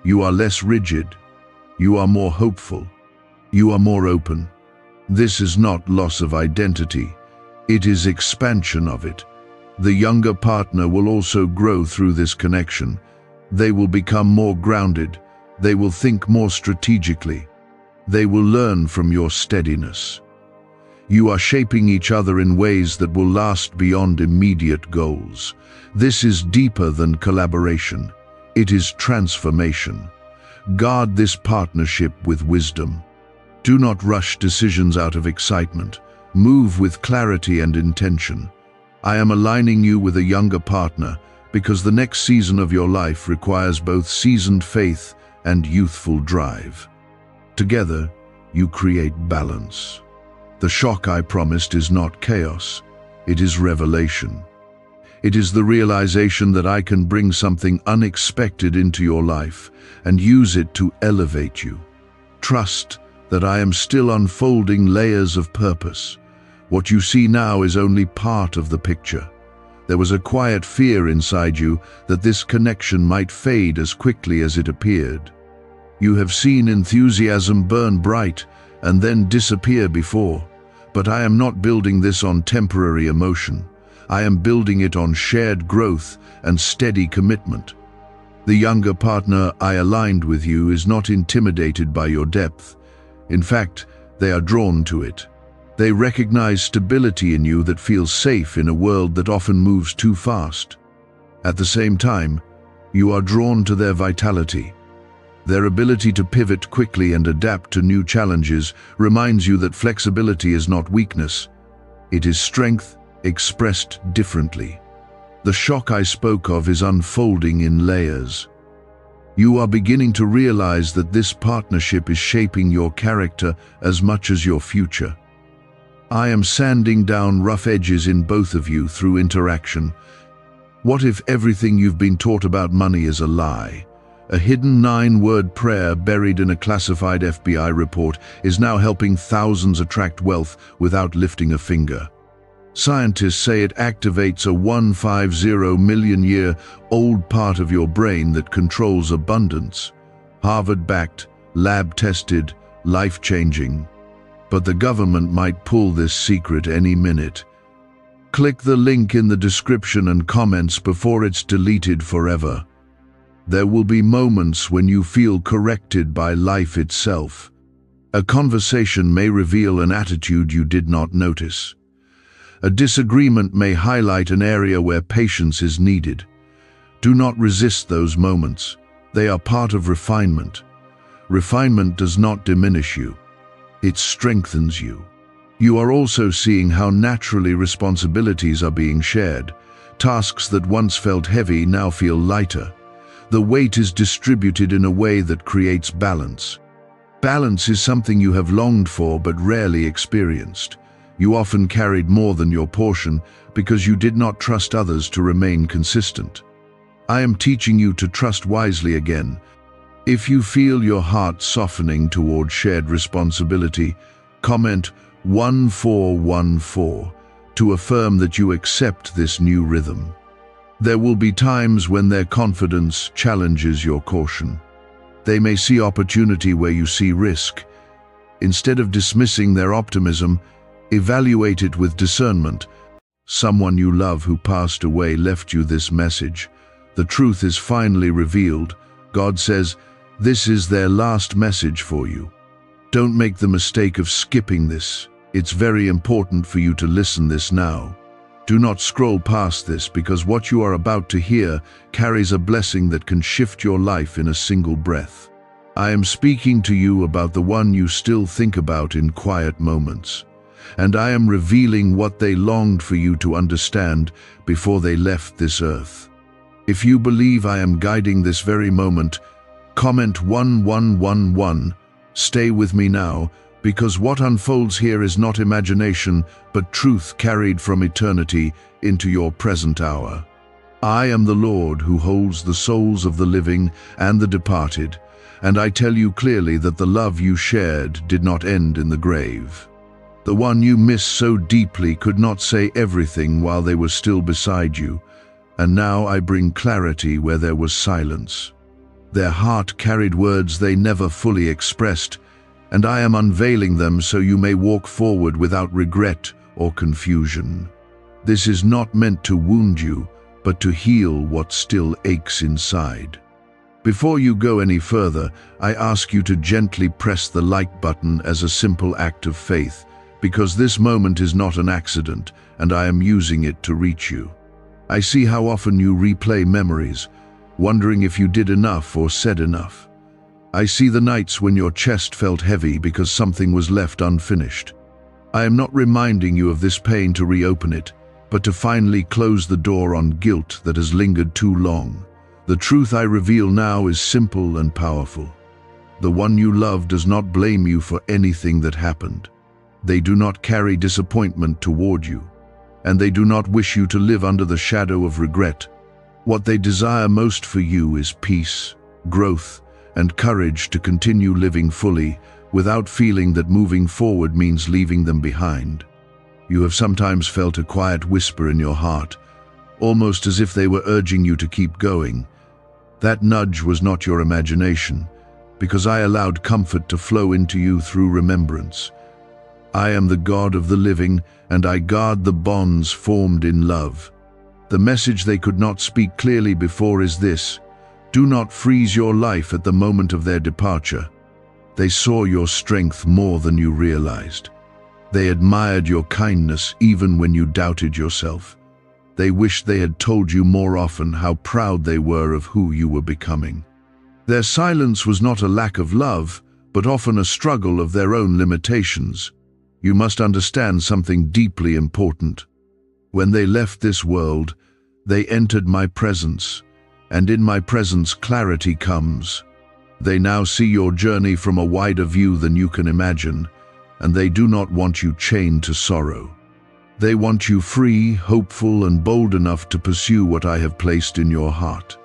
You are less rigid. You are more hopeful. You are more open. This is not loss of identity. It is expansion of it. The younger partner will also grow through this connection. They will become more grounded. They will think more strategically. They will learn from your steadiness. You are shaping each other in ways that will last beyond immediate goals. This is deeper than collaboration. It is transformation. Guard this partnership with wisdom. Do not rush decisions out of excitement. Move with clarity and intention. I am aligning you with a younger partner because the next season of your life requires both seasoned faith and youthful drive. Together, you create balance. The shock I promised is not chaos. It is revelation. It is the realization that I can bring something unexpected into your life and use it to elevate you. Trust that I am still unfolding layers of purpose. What you see now is only part of the picture. There was a quiet fear inside you that this connection might fade as quickly as it appeared. You have seen enthusiasm burn bright and then disappear before, but I am not building this on temporary emotion. I am building it on shared growth and steady commitment. The younger partner I aligned with you is not intimidated by your depth. In fact, they are drawn to it. They recognize stability in you that feels safe in a world that often moves too fast. At the same time, you are drawn to their vitality. Their ability to pivot quickly and adapt to new challenges reminds you that flexibility is not weakness. It is strength expressed differently. The shock I spoke of is unfolding in layers. You are beginning to realize that this partnership is shaping your character as much as your future. I am sanding down rough edges in both of you through interaction. What if everything you've been taught about money is a lie? A hidden 9-word prayer buried in a classified FBI report is now helping thousands attract wealth without lifting a finger. Scientists say it activates a 150-million-year-old part of your brain that controls abundance. Harvard-backed, lab-tested, life-changing. But the government might pull this secret any minute. Click the link in the description and comments before it's deleted forever. There will be moments when you feel corrected by life itself. A conversation may reveal an attitude you did not notice. A disagreement may highlight an area where patience is needed. Do not resist those moments. They are part of refinement. Refinement does not diminish you. It strengthens you. You are also seeing how naturally responsibilities are being shared. Tasks that once felt heavy now feel lighter. The weight is distributed in a way that creates balance. Balance is something you have longed for but rarely experienced. You often carried more than your portion because you did not trust others to remain consistent. I am teaching you to trust wisely again. If you feel your heart softening toward shared responsibility, comment 1414, to affirm that you accept this new rhythm. There will be times when their confidence challenges your caution. They may see opportunity where you see risk. Instead of dismissing their optimism, evaluate it with discernment. Someone you love who passed away left you this message. The truth is finally revealed. God says, this is their last message for you. Don't make the mistake of skipping this. It's very important for you to listen this now. Do not scroll past this, because what you are about to hear carries a blessing that can shift your life in a single breath. I am speaking to you about the one you still think about in quiet moments. And I am revealing what they longed for you to understand before they left this earth. If you believe I am guiding this very moment, comment 1111. Stay with me now, because what unfolds here is not imagination, but truth carried from eternity into your present hour. I am the Lord who holds the souls of the living and the departed, and I tell you clearly that the love you shared did not end in the grave. The one you miss so deeply could not say everything while they were still beside you, and now I bring clarity where there was silence. Their heart carried words they never fully expressed, and I am unveiling them so you may walk forward without regret or confusion. This is not meant to wound you, but to heal what still aches inside. Before you go any further, I ask you to gently press the like button as a simple act of faith, because this moment is not an accident, and I am using it to reach you. I see how often you replay memories, wondering if you did enough or said enough. I see the nights when your chest felt heavy because something was left unfinished. I am not reminding you of this pain to reopen it, but to finally close the door on guilt that has lingered too long. The truth I reveal now is simple and powerful. The one you love does not blame you for anything that happened. They do not carry disappointment toward you, and they do not wish you to live under the shadow of regret. What they desire most for you is peace, growth, and courage to continue living fully without feeling that moving forward means leaving them behind. You have sometimes felt a quiet whisper in your heart, almost as if they were urging you to keep going. That nudge was not your imagination, because I allowed comfort to flow into you through remembrance. I am the God of the living, and I guard the bonds formed in love. The message they could not speak clearly before is this: do not freeze your life at the moment of their departure. They saw your strength more than you realized. They admired your kindness even when you doubted yourself. They wished they had told you more often how proud they were of who you were becoming. Their silence was not a lack of love, but often a struggle of their own limitations. You must understand something deeply important. When they left this world, they entered my presence, and in my presence clarity comes. They now see your journey from a wider view than you can imagine, and they do not want you chained to sorrow. They want you free, hopeful, and bold enough to pursue what I have placed in your heart.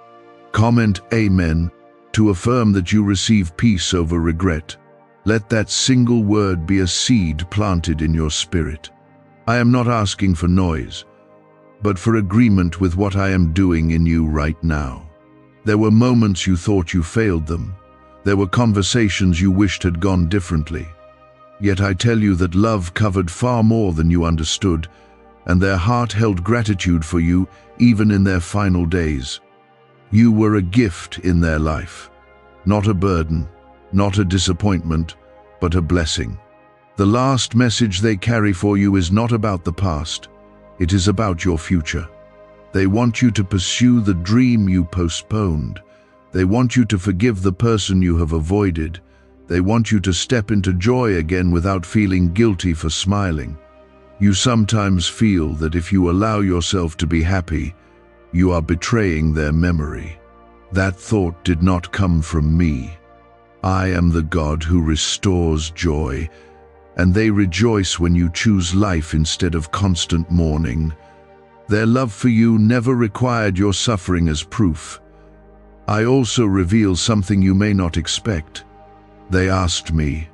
Comment Amen to affirm that you receive peace over regret. Let that single word be a seed planted in your spirit. I am not asking for noise, but for agreement with what I am doing in you right now. There were moments you thought you failed them. There were conversations you wished had gone differently. Yet I tell you that love covered far more than you understood, and their heart held gratitude for you even in their final days. You were a gift in their life, not a burden, not a disappointment, but a blessing. The last message they carry for you is not about the past. It is about your future. They want you to pursue the dream you postponed. They want you to forgive the person you have avoided. They want you to step into joy again without feeling guilty for smiling. You sometimes feel that if you allow yourself to be happy, you are betraying their memory. That thought did not come from me. I am the God who restores joy, and they rejoice when you choose life instead of constant mourning. Their love for you never required your suffering as proof. I also reveal something you may not expect. They asked me,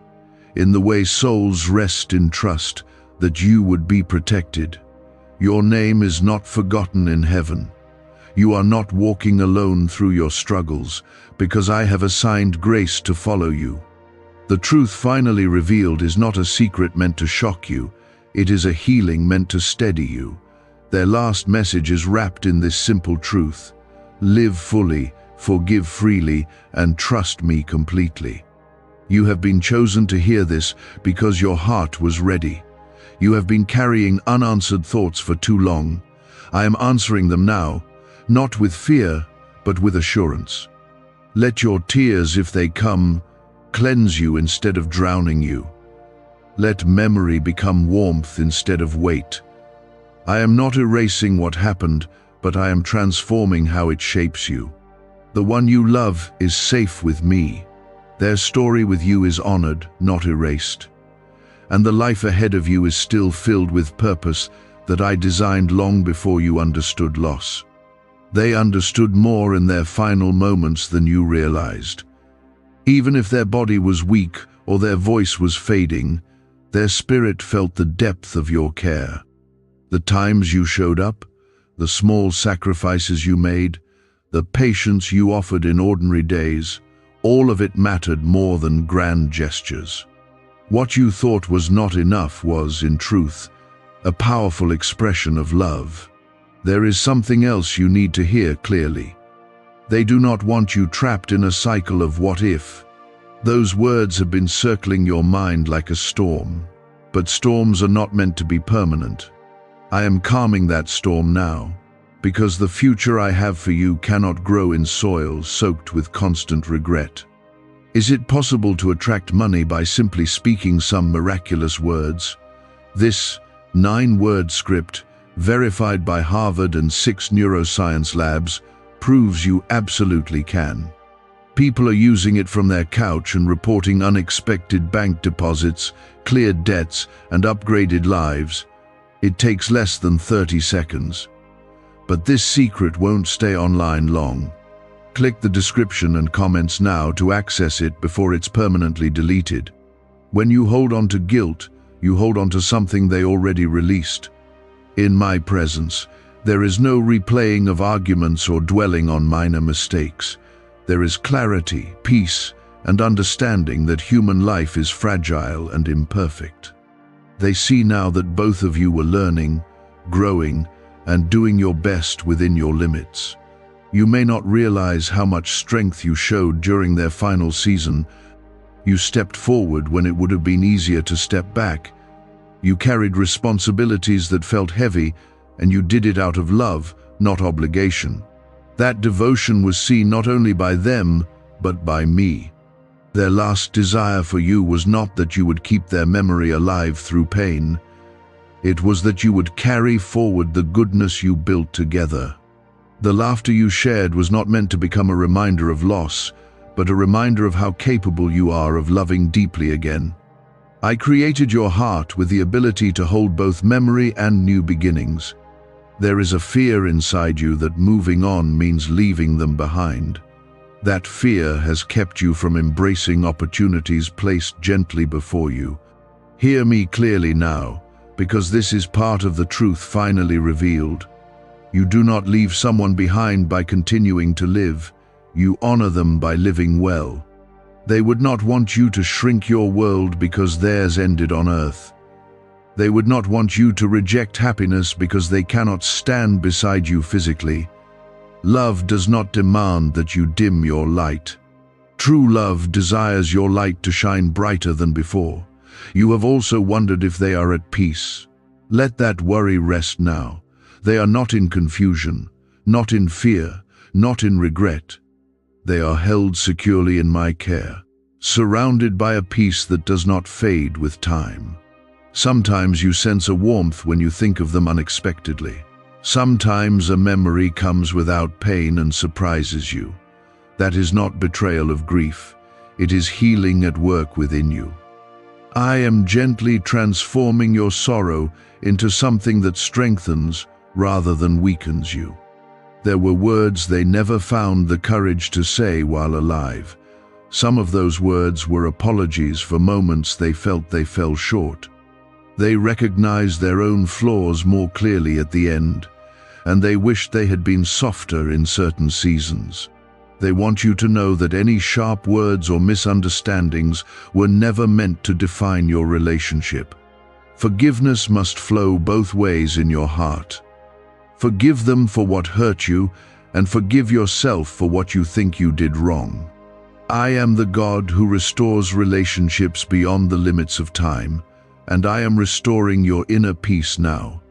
in the way souls rest in trust that you would be protected. Your name is not forgotten in heaven. You are not walking alone through your struggles, because I have assigned grace to follow you. The truth finally revealed is not a secret meant to shock you. It is a healing meant to steady you. Their last message is wrapped in this simple truth: live fully, forgive freely, and trust me completely. You have been chosen to hear this because your heart was ready. You have been carrying unanswered thoughts for too long. I am answering them now, not with fear, but with assurance. Let your tears, if they come, cleanse you instead of drowning you. Let memory become warmth instead of weight. I am not erasing what happened, but I am transforming how it shapes you. The one you love is safe with me. Their story with you is honored, not erased. And the life ahead of you is still filled with purpose that I designed long before you understood loss. They understood more in their final moments than you realized. Even if their body was weak or their voice was fading, their spirit felt the depth of your care. The times you showed up, the small sacrifices you made, the patience you offered in ordinary days, all of it mattered more than grand gestures. What you thought was not enough was, in truth, a powerful expression of love. There is something else you need to hear clearly. They do not want you trapped in a cycle of what if. Those words have been circling your mind like a storm. But storms are not meant to be permanent. I am calming that storm now, because the future I have for you cannot grow in soil soaked with constant regret. Is it possible to attract money by simply speaking some miraculous words? This 9-word script, verified by Harvard and 6 neuroscience labs, proves you absolutely can. People are using it from their couch and reporting unexpected bank deposits, cleared debts, and upgraded lives. It takes less than 30 seconds. But this secret won't stay online long. Click the description and comments now to access it before it's permanently deleted. When you hold on to guilt, you hold on to something they already released. In my presence, there is no replaying of arguments or dwelling on minor mistakes. There is clarity, peace, and understanding that human life is fragile and imperfect. They see now that both of you were learning, growing, and doing your best within your limits. You may not realize how much strength you showed during their final season. You stepped forward when it would have been easier to step back. You carried responsibilities that felt heavy, and you did it out of love, not obligation. That devotion was seen not only by them, but by me. Their last desire for you was not that you would keep their memory alive through pain. It was that you would carry forward the goodness you built together. The laughter you shared was not meant to become a reminder of loss, but a reminder of how capable you are of loving deeply again. I created your heart with the ability to hold both memory and new beginnings. There is a fear inside you that moving on means leaving them behind. That fear has kept you from embracing opportunities placed gently before you. Hear me clearly now, because this is part of the truth finally revealed. You do not leave someone behind by continuing to live. You honor them by living well. They would not want you to shrink your world because theirs ended on earth. They would not want you to reject happiness because they cannot stand beside you physically. Love does not demand that you dim your light. True love desires your light to shine brighter than before. You have also wondered if they are at peace. Let that worry rest now. They are not in confusion, not in fear, not in regret. They are held securely in my care, surrounded by a peace that does not fade with time. Sometimes you sense a warmth when you think of them unexpectedly. Sometimes a memory comes without pain and surprises you. That is not betrayal of grief. It is healing at work within you. I am gently transforming your sorrow into something that strengthens rather than weakens you. There were words they never found the courage to say while alive, Some of those words were apologies for moments they felt they fell short. They recognized their own flaws more clearly at the end, and they wished they had been softer in certain seasons. They want you to know that any sharp words or misunderstandings were never meant to define your relationship. Forgiveness must flow both ways in your heart. Forgive them for what hurt you, and forgive yourself for what you think you did wrong. I am the God who restores relationships beyond the limits of time, and I am restoring your inner peace now.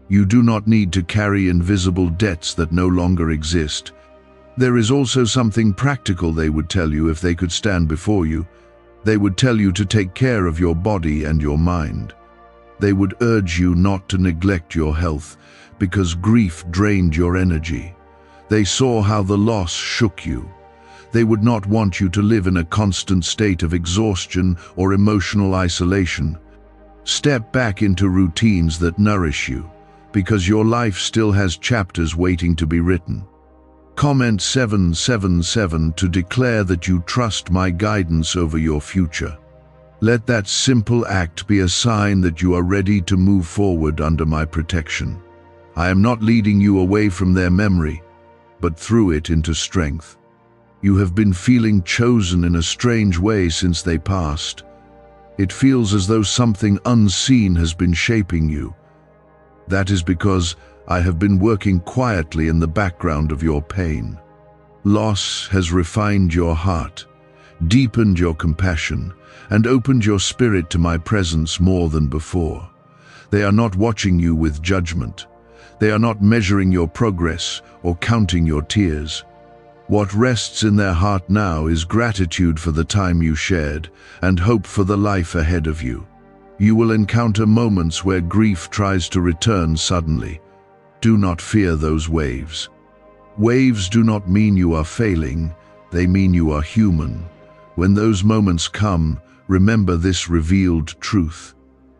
You do not need to carry invisible debts that no longer exist. There is also something practical they would tell you if they could stand before you. They would tell you to take care of your body and your mind. They would urge you not to neglect your health, because grief drained your energy. They saw how the loss shook you. They would not want you to live in a constant state of exhaustion or emotional isolation. Step back into routines that nourish you, because your life still has chapters waiting to be written. Comment 777 to declare that you trust my guidance over your future. Let that simple act be a sign that you are ready to move forward under my protection. I am not leading you away from their memory, but through it into strength. You have been feeling chosen in a strange way since they passed. It feels as though something unseen has been shaping you. That is because I have been working quietly in the background of your pain. Loss has refined your heart, deepened your compassion, and opened your spirit to my presence more than before. They are not watching you with judgment. They are not measuring your progress or counting your tears. What rests in their heart now is gratitude for the time you shared and hope for the life ahead of you. You will encounter moments where grief tries to return suddenly. Do not fear those waves. Waves do not mean you are failing, they mean you are human. When those moments come, remember this revealed truth.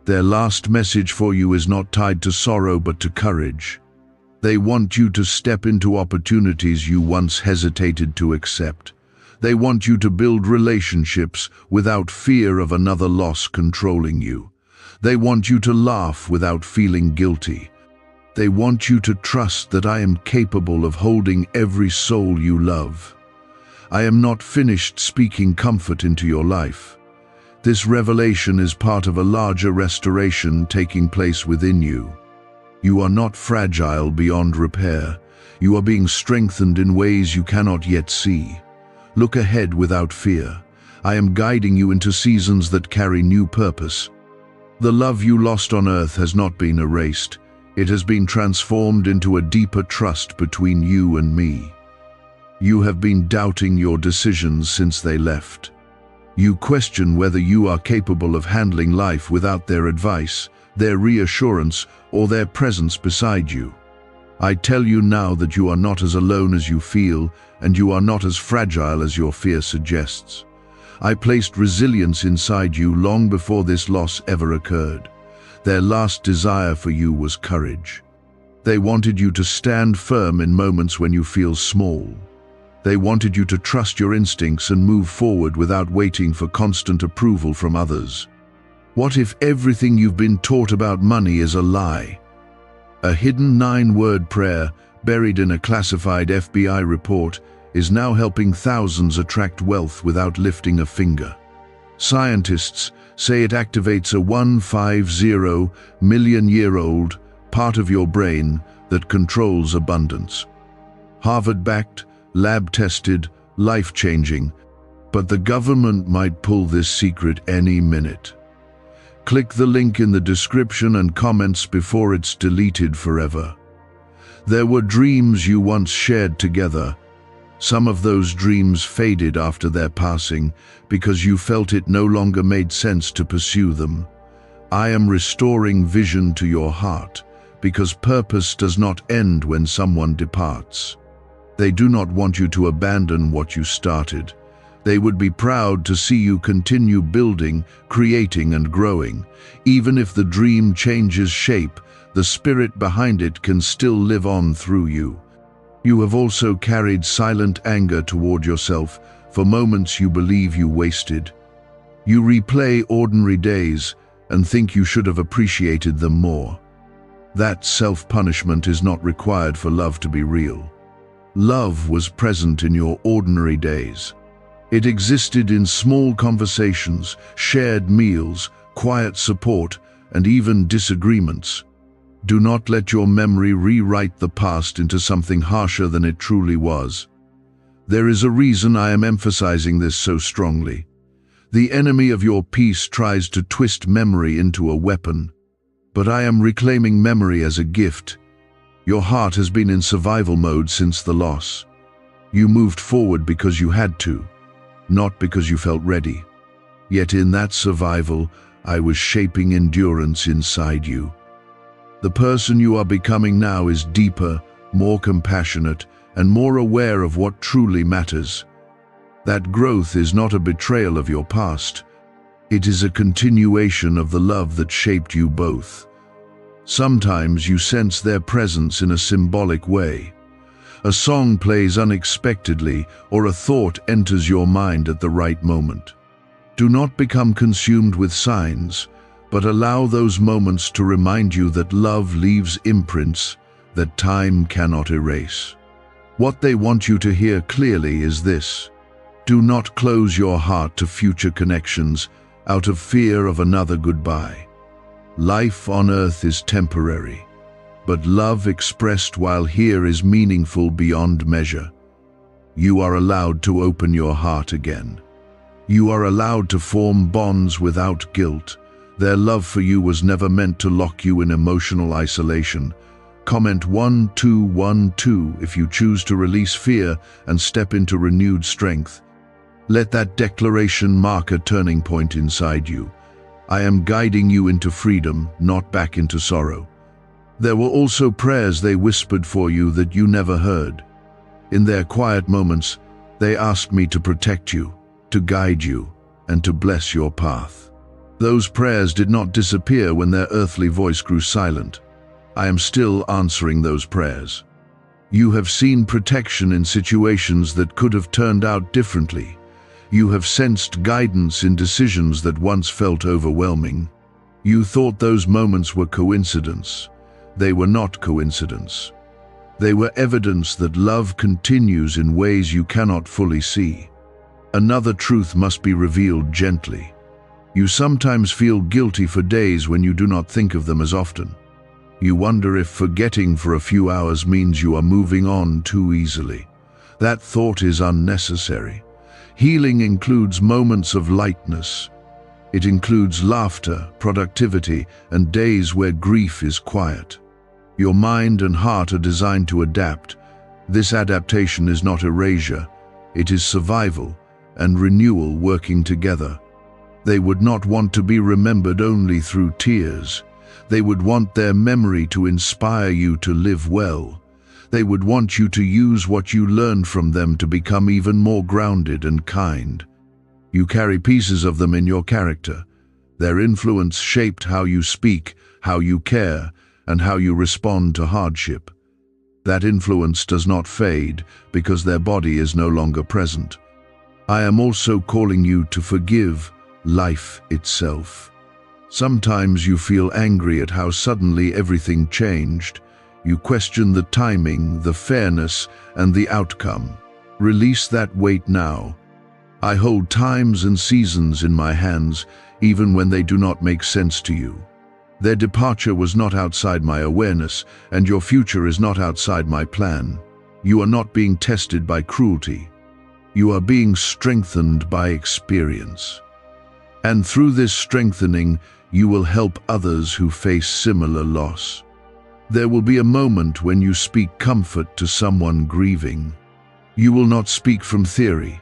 Their last message for you is not tied to sorrow but to courage. They want you to step into opportunities you once hesitated to accept. They want you to build relationships without fear of another loss controlling you. They want you to laugh without feeling guilty. They want you to trust that I am capable of holding every soul you love. I am not finished speaking comfort into your life. This revelation is part of a larger restoration taking place within you. You are not fragile beyond repair. You are being strengthened in ways you cannot yet see. Look ahead without fear. I am guiding you into seasons that carry new purpose. The love you lost on earth has not been erased. It has been transformed into a deeper trust between you and me. You have been doubting your decisions since they left. You question whether you are capable of handling life without their advice, their reassurance, or their presence beside you. I tell you now that you are not as alone as you feel, and you are not as fragile as your fear suggests. I placed resilience inside you long before this loss ever occurred. Their last desire for you was courage. They wanted you to stand firm in moments when you feel small. They wanted you to trust your instincts and move forward without waiting for constant approval from others. What if everything you've been taught about money is a lie? A hidden 9-word prayer, buried in a classified FBI report, is now helping thousands attract wealth without lifting a finger. Scientists say it activates a 150 million-year-old part of your brain that controls abundance. Harvard-backed, lab-tested, life-changing, but the government might pull this secret any minute. Click the link in the description and comments before it's deleted forever. There were dreams you once shared together. Some of those dreams faded after their passing because you felt it no longer made sense to pursue them. I am restoring vision to your heart because purpose does not end when someone departs. They do not want you to abandon what you started. They would be proud to see you continue building, creating, and growing. Even if the dream changes shape, the spirit behind it can still live on through you. You have also carried silent anger toward yourself for moments you believe you wasted. You replay ordinary days and think you should have appreciated them more. That self-punishment is not required for love to be real. Love was present in your ordinary days. It existed in small conversations, shared meals, quiet support, and even disagreements. Do not let your memory rewrite the past into something harsher than it truly was. There is a reason I am emphasizing this so strongly. The enemy of your peace tries to twist memory into a weapon, but I am reclaiming memory as a gift. Your heart has been in survival mode since the loss. You moved forward because you had to, not because you felt ready. Yet in that survival, I was shaping endurance inside you. The person you are becoming now is deeper, more compassionate, and more aware of what truly matters. That growth is not a betrayal of your past. It is a continuation of the love that shaped you both. Sometimes you sense their presence in a symbolic way. A song plays unexpectedly, or a thought enters your mind at the right moment. Do not become consumed with signs, but allow those moments to remind you that love leaves imprints that time cannot erase. What they want you to hear clearly is this: do not close your heart to future connections out of fear of another goodbye. Life on earth is temporary, but love expressed while here is meaningful beyond measure. You are allowed to open your heart again. You are allowed to form bonds without guilt. Their love for you was never meant to lock you in emotional isolation. Comment 1212 if you choose to release fear and step into renewed strength. Let that declaration mark a turning point inside you. I am guiding you into freedom, not back into sorrow. There were also prayers they whispered for you that you never heard. In their quiet moments, they asked me to protect you, to guide you, and to bless your path. Those prayers did not disappear when their earthly voice grew silent. I am still answering those prayers. You have seen protection in situations that could have turned out differently. You have sensed guidance in decisions that once felt overwhelming. You thought those moments were coincidence. They were not coincidence. They were evidence that love continues in ways you cannot fully see. Another truth must be revealed gently. You sometimes feel guilty for days when you do not think of them as often. You wonder if forgetting for a few hours means you are moving on too easily. That thought is unnecessary. Healing includes moments of lightness. It includes laughter, productivity, and days where grief is quiet. Your mind and heart are designed to adapt. This adaptation is not erasure. It is survival and renewal working together. They would not want to be remembered only through tears. They would want their memory to inspire you to live well. They would want you to use what you learned from them to become even more grounded and kind. You carry pieces of them in your character. Their influence shaped how you speak, how you care, and how you respond to hardship. That influence does not fade because their body is no longer present. I am also calling you to forgive life itself. Sometimes you feel angry at how suddenly everything changed. You question the timing, the fairness, and the outcome. Release that weight now. I hold times and seasons in my hands, even when they do not make sense to you. Their departure was not outside my awareness, and your future is not outside my plan. You are not being tested by cruelty. You are being strengthened by experience. And through this strengthening, you will help others who face similar loss. There will be a moment when you speak comfort to someone grieving. You will not speak from theory,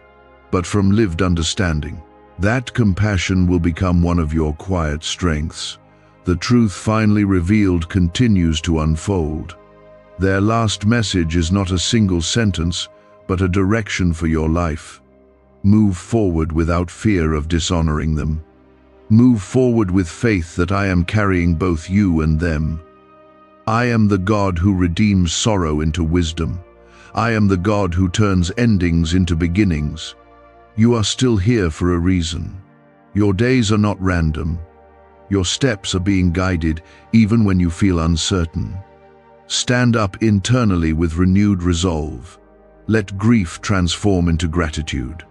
but from lived understanding. That compassion will become one of your quiet strengths. The truth finally revealed continues to unfold. Their last message is not a single sentence, but a direction for your life. Move forward without fear of dishonoring them. Move forward with faith that I am carrying both you and them. I am the God who redeems sorrow into wisdom. I am the God who turns endings into beginnings. You are still here for a reason. Your days are not random. Your steps are being guided even when you feel uncertain. Stand up internally with renewed resolve. Let grief transform into gratitude.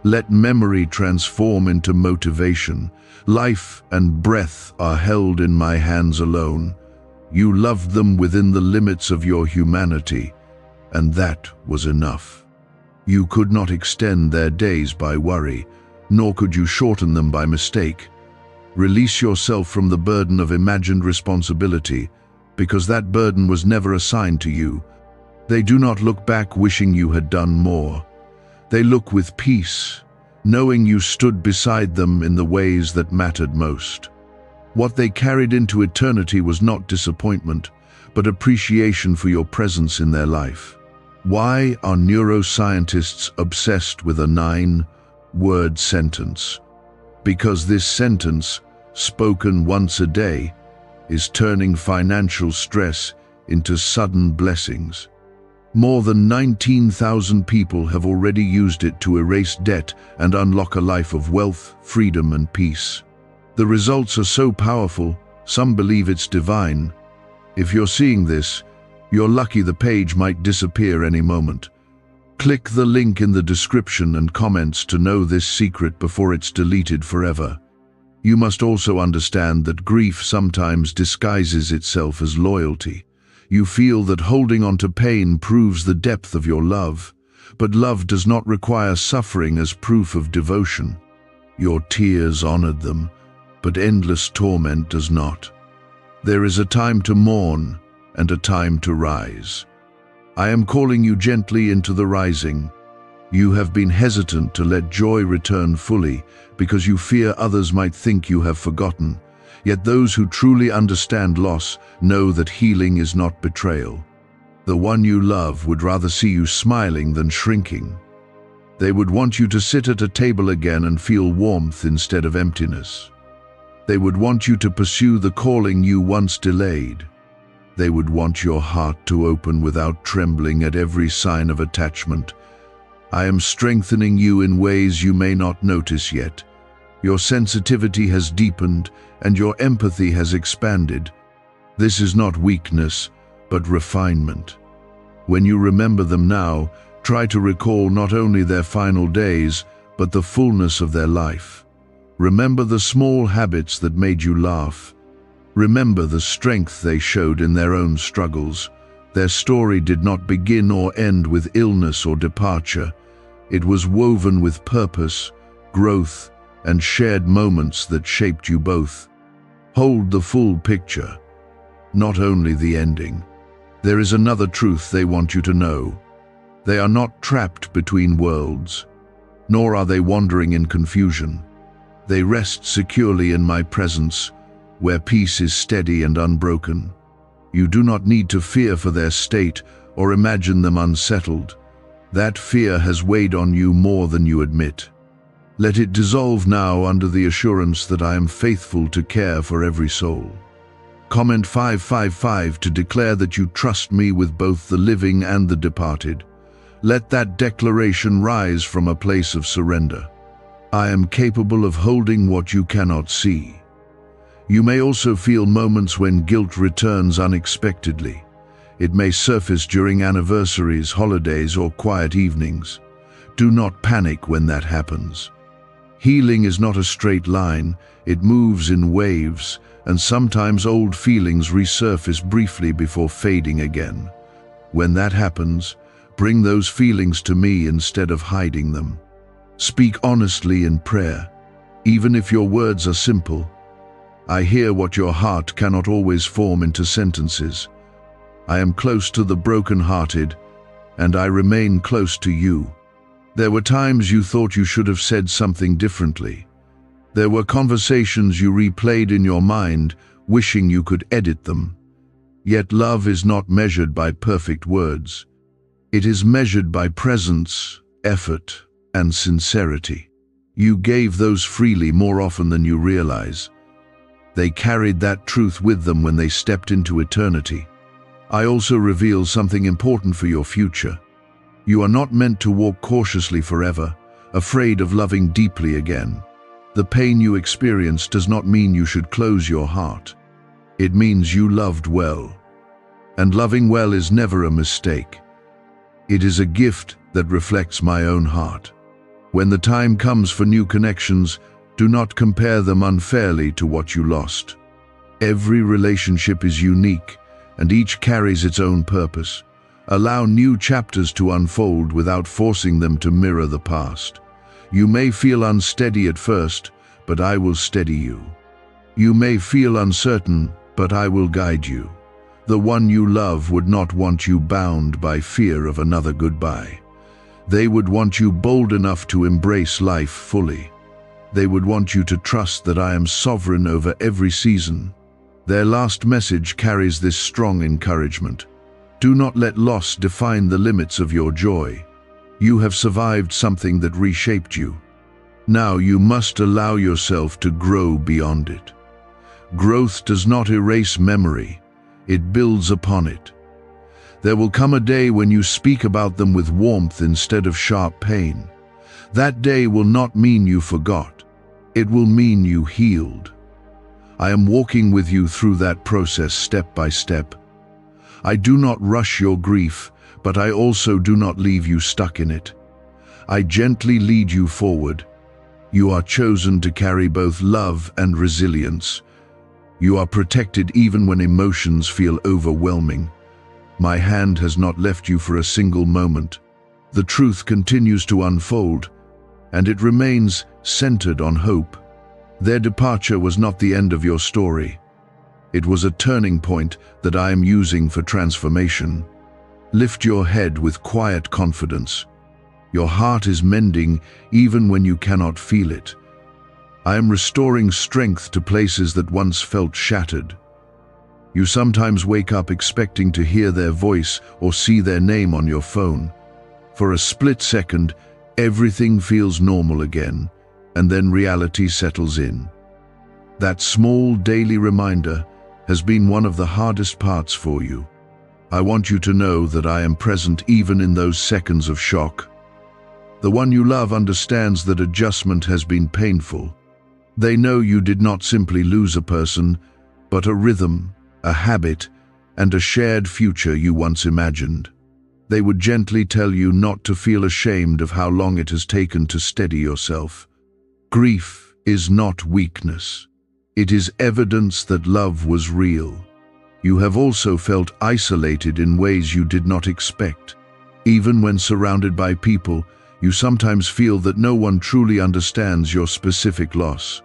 Let memory transform into motivation. Life and breath are held in my hands alone. You loved them within the limits of your humanity, and that was enough. You could not extend their days by worry, nor could you shorten them by mistake. Release yourself from the burden of imagined responsibility, because that burden was never assigned to you. They do not look back wishing you had done more. They look with peace, knowing you stood beside them in the ways that mattered most. What they carried into eternity was not disappointment, but appreciation for your presence in their life. Why are neuroscientists obsessed with a 9-word sentence? Because this sentence, spoken once a day, is turning financial stress into sudden blessings. More than 19,000 people have already used it to erase debt and unlock a life of wealth, freedom, and peace. The results are so powerful, some believe it's divine. If you're seeing this, you're lucky the page might disappear any moment. Click the link in the description and comments to know this secret before it's deleted forever. You must also understand that grief sometimes disguises itself as loyalty. You feel that holding on to pain proves the depth of your love, but love does not require suffering as proof of devotion. Your tears honored them, but endless torment does not. There is a time to mourn and a time to rise. I am calling you gently into the rising. You have been hesitant to let joy return fully because you fear others might think you have forgotten. Yet those who truly understand loss know that healing is not betrayal. The one you love would rather see you smiling than shrinking. They would want you to sit at a table again and feel warmth instead of emptiness. They would want you to pursue the calling you once delayed. They would want your heart to open without trembling at every sign of attachment. I am strengthening you in ways you may not notice yet. Your sensitivity has deepened and your empathy has expanded. This is not weakness, but refinement. When you remember them now, try to recall not only their final days, but the fullness of their life. Remember the small habits that made you laugh. Remember the strength they showed in their own struggles. Their story did not begin or end with illness or departure. It was woven with purpose, growth, and shared moments that shaped you both. Hold the full picture, not only the ending. There is another truth they want you to know. They are not trapped between worlds, nor are they wandering in confusion. They rest securely in my presence, where peace is steady and unbroken. You do not need to fear for their state or imagine them unsettled. That fear has weighed on you more than you admit. Let it dissolve now under the assurance that I am faithful to care for every soul. Comment 555 to declare that you trust me with both the living and the departed. Let that declaration rise from a place of surrender. I am capable of holding what you cannot see. You may also feel moments when guilt returns unexpectedly. It may surface during anniversaries, holidays, or quiet evenings. Do not panic when that happens. Healing is not a straight line, it moves in waves, and sometimes old feelings resurface briefly before fading again. When that happens, bring those feelings to me instead of hiding them. Speak honestly in prayer, even if your words are simple. I hear what your heart cannot always form into sentences. I am close to the broken-hearted, and I remain close to you. There were times you thought you should have said something differently. There were conversations you replayed in your mind, wishing you could edit them. Yet love is not measured by perfect words. It is measured by presence, effort, and sincerity. You gave those freely more often than you realize. They carried that truth with them when they stepped into eternity. I also reveal something important for your future. You are not meant to walk cautiously forever. afraid of loving deeply again. The pain you experience does not mean you should close your heart. It means you loved well. And loving well is never a mistake. It is a gift that reflects my own heart. When the time comes for new connections, do not compare them unfairly to what you lost. Every relationship is unique, and each carries its own purpose. Allow new chapters to unfold without forcing them to mirror the past. You may feel unsteady at first, but I will steady you. You may feel uncertain, but I will guide you. The one you love would not want you bound by fear of another goodbye. They would want you bold enough to embrace life fully. They would want you to trust that I am sovereign over every season. Their last message carries this strong encouragement. Do not let loss define the limits of your joy. You have survived something that reshaped you. Now you must allow yourself to grow beyond it. Growth does not erase memory, it builds upon it. There will come a day when you speak about them with warmth instead of sharp pain. That day will not mean you forgot. It will mean you healed. I am walking with you through that process step by step. I do not rush your grief, but I also do not leave you stuck in it. I gently lead you forward. You are chosen to carry both love and resilience. You are protected even when emotions feel overwhelming. My hand has not left you for a single moment. The truth continues to unfold, and it remains centered on hope. Their departure was not the end of your story. It was a turning point that I am using for transformation. Lift your head with quiet confidence. Your heart is mending even when you cannot feel it. I am restoring strength to places that once felt shattered. You sometimes wake up expecting to hear their voice or see their name on your phone. For a split second, everything feels normal again, and then reality settles in. That small daily reminder has been one of the hardest parts for you. I want you to know that I am present even in those seconds of shock. The one you love understands that adjustment has been painful. They know you did not simply lose a person, but a rhythm, a habit, and a shared future you once imagined. They would gently tell you not to feel ashamed of how long it has taken to steady yourself. Grief is not weakness. It is evidence that love was real. You have also felt isolated in ways you did not expect. Even when surrounded by people, you sometimes feel that no one truly understands your specific loss.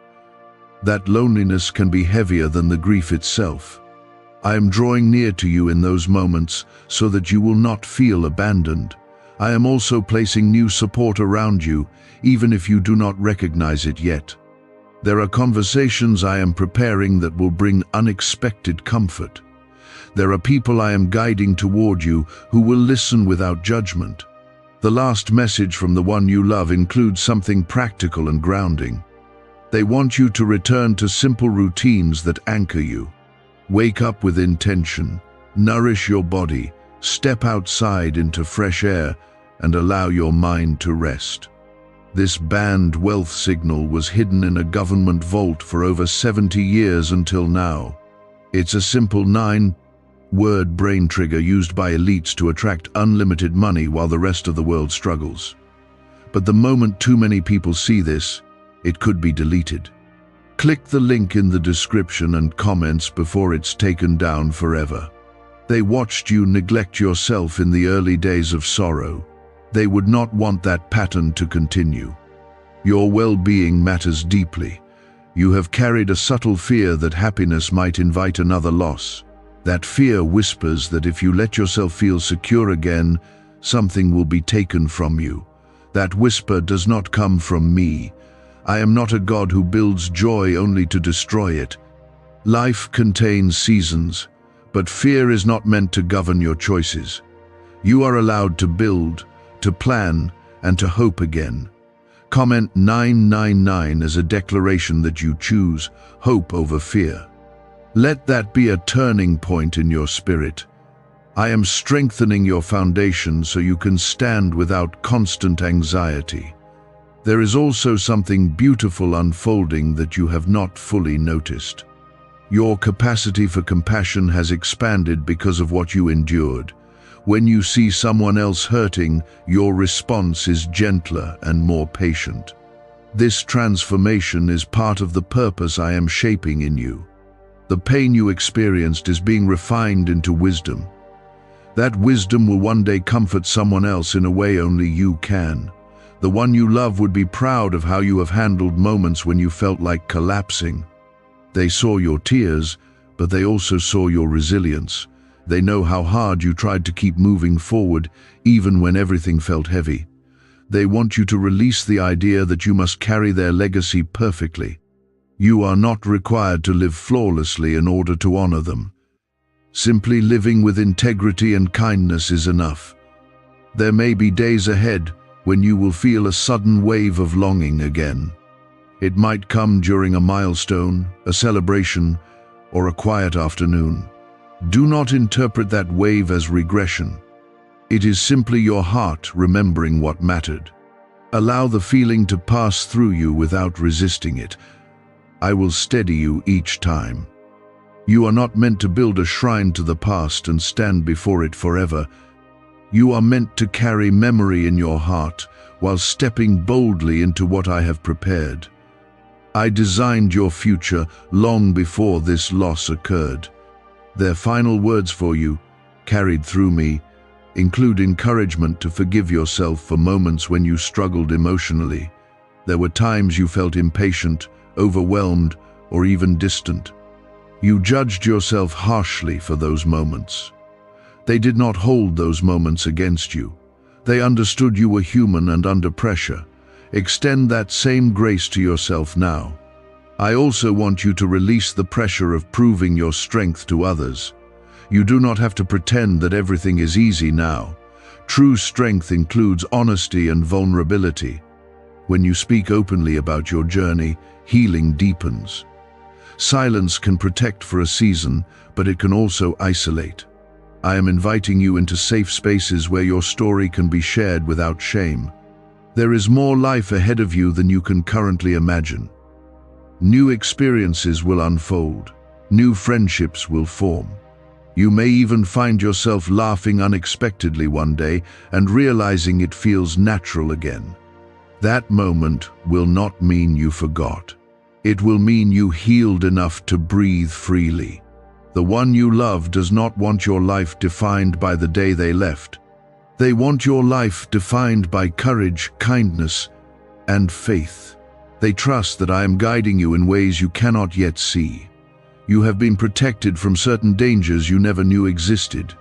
That loneliness can be heavier than the grief itself. I am drawing near to you in those moments so that you will not feel abandoned. I am also placing new support around you, even if you do not recognize it yet. There are conversations I am preparing that will bring unexpected comfort. There are people I am guiding toward you who will listen without judgment. The last message from the one you love includes something practical and grounding. They want you to return to simple routines that anchor you. Wake up with intention, nourish your body, step outside into fresh air, and allow your mind to rest. This banned wealth signal was hidden in a government vault for over 70 years until now. It's a simple 9-word brain trigger used by elites to attract unlimited money while the rest of the world struggles. But the moment too many people see this, it could be deleted. Click the link in the description and comments before it's taken down forever. They watched you neglect yourself in the early days of sorrow. They would not want that pattern to continue. Your well-being matters deeply. You have carried a subtle fear that happiness might invite another loss. That fear whispers that if you let yourself feel secure again, something will be taken from you. That whisper does not come from me. I am not a God who builds joy only to destroy it. Life contains seasons, but fear is not meant to govern your choices. You are allowed to build, to plan, and to hope again. Comment 999 as a declaration that you choose hope over fear. Let that be a turning point in your spirit. I am strengthening your foundation so you can stand without constant anxiety. There is also something beautiful unfolding that you have not fully noticed. Your capacity for compassion has expanded because of what you endured. When you see someone else hurting, your response is gentler and more patient. This transformation is part of the purpose I am shaping in you. The pain you experienced is being refined into wisdom. That wisdom will one day comfort someone else in a way only you can. The one you love would be proud of how you have handled moments when you felt like collapsing. They saw your tears, but they also saw your resilience. They know how hard you tried to keep moving forward, even when everything felt heavy. They want you to release the idea that you must carry their legacy perfectly. You are not required to live flawlessly in order to honor them. Simply living with integrity and kindness is enough. There may be days ahead when you will feel a sudden wave of longing again. It might come during a milestone, a celebration, or a quiet afternoon. Do not interpret that wave as regression. It is simply your heart remembering what mattered. Allow the feeling to pass through you without resisting it. I will steady you each time. You are not meant to build a shrine to the past and stand before it forever. You are meant to carry memory in your heart while stepping boldly into what I have prepared. I designed your future long before this loss occurred. Their final words for you, carried through me, include encouragement to forgive yourself for moments when you struggled emotionally. There were times you felt impatient, overwhelmed, or even distant. You judged yourself harshly for those moments. They did not hold those moments against you. They understood you were human and under pressure. Extend that same grace to yourself now. I also want you to release the pressure of proving your strength to others. You do not have to pretend that everything is easy now. True strength includes honesty and vulnerability. When you speak openly about your journey, healing deepens. Silence can protect for a season, but it can also isolate. I am inviting you into safe spaces where your story can be shared without shame. There is more life ahead of you than you can currently imagine. New experiences will unfold. New friendships will form. You may even find yourself laughing unexpectedly one day and realizing it feels natural again. That moment will not mean you forgot. It will mean you healed enough to breathe freely. The one you love does not want your life defined by the day they left. They want your life defined by courage, kindness, and faith. They trust that I am guiding you in ways you cannot yet see. You have been protected from certain dangers you never knew existed.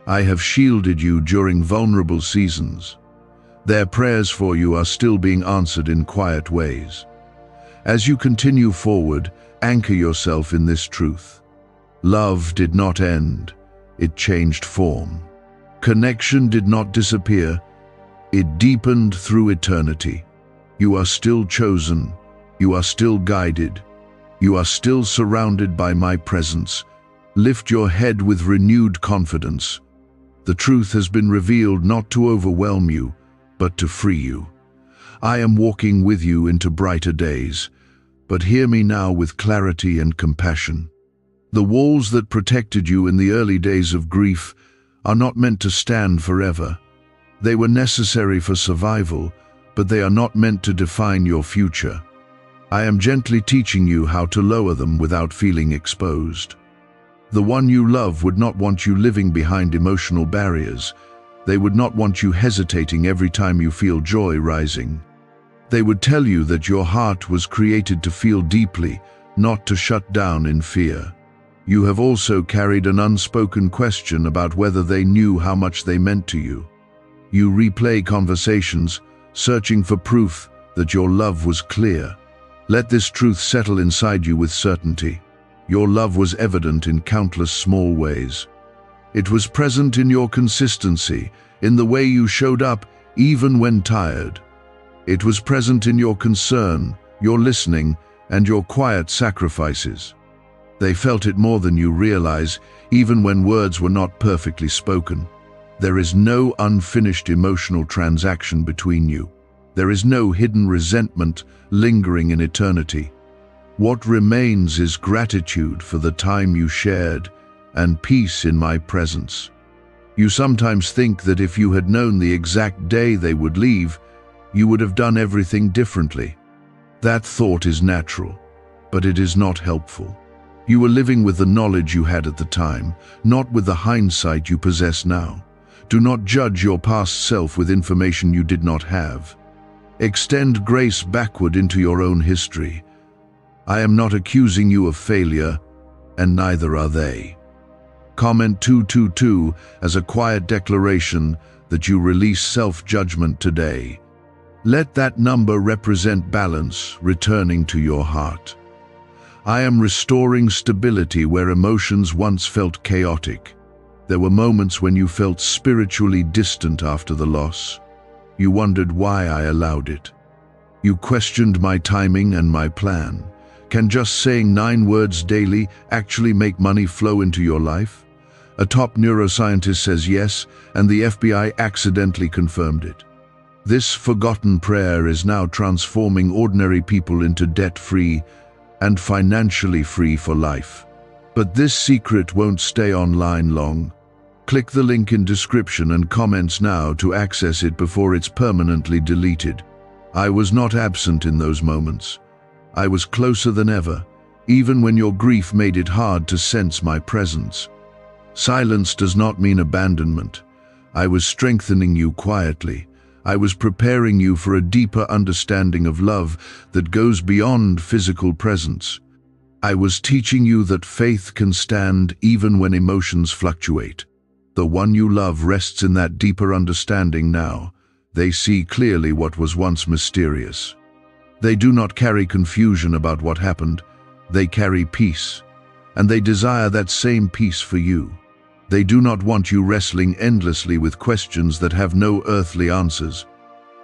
I have shielded you during vulnerable seasons. Their prayers for you are still being answered in quiet ways. As you continue forward, anchor yourself in this truth. Love did not end, it changed form. Connection did not disappear, it deepened through eternity. You are still chosen, you are still guided, you are still surrounded by my presence. Lift your head with renewed confidence. The truth has been revealed not to overwhelm you, but to free you. I am walking with you into brighter days, but hear me now with clarity and compassion. The walls that protected you in the early days of grief are not meant to stand forever. They were necessary for survival, but they are not meant to define your future. I am gently teaching you how to lower them without feeling exposed. The one you love would not want you living behind emotional barriers. They would not want you hesitating every time you feel joy rising. They would tell you that your heart was created to feel deeply, not to shut down in fear. You have also carried an unspoken question about whether they knew how much they meant to you. You replay conversations, searching for proof that your love was clear. Let this truth settle inside you with certainty. Your love was evident in countless small ways. It was present in your consistency, in the way you showed up even when tired. It was present in your concern, your listening, and your quiet sacrifices. They felt it more than you realize, even when words were not perfectly spoken. There is no unfinished emotional transaction between you. There is no hidden resentment lingering in eternity. What remains is gratitude for the time you shared and peace in my presence. You sometimes think that if you had known the exact day they would leave, you would have done everything differently. That thought is natural, but it is not helpful. You were living with the knowledge you had at the time, not with the hindsight you possess now. Do not judge your past self with information you did not have. Extend grace backward into your own history. I am not accusing you of failure, and neither are they. Comment 222 as a quiet declaration that you release self-judgment today. Let that number represent balance returning to your heart. I am restoring stability where emotions once felt chaotic. There were moments when you felt spiritually distant after the loss. You wondered why I allowed it. You questioned my timing and my plan. Can just saying 9 words daily actually make money flow into your life? A top neuroscientist says yes, and the FBI accidentally confirmed it. This forgotten prayer is now transforming ordinary people into debt-free and financially free for life. But this secret won't stay online long. Click the link in description and comments now to access it before it's permanently deleted. I was not absent in those moments. I was closer than ever, even when your grief made it hard to sense my presence. Silence does not mean abandonment. I was strengthening you quietly. I was preparing you for a deeper understanding of love that goes beyond physical presence. I was teaching you that faith can stand even when emotions fluctuate. The one you love rests in that deeper understanding now. They see clearly what was once mysterious. They do not carry confusion about what happened. They carry peace, and they desire that same peace for you. They do not want you wrestling endlessly with questions that have no earthly answers.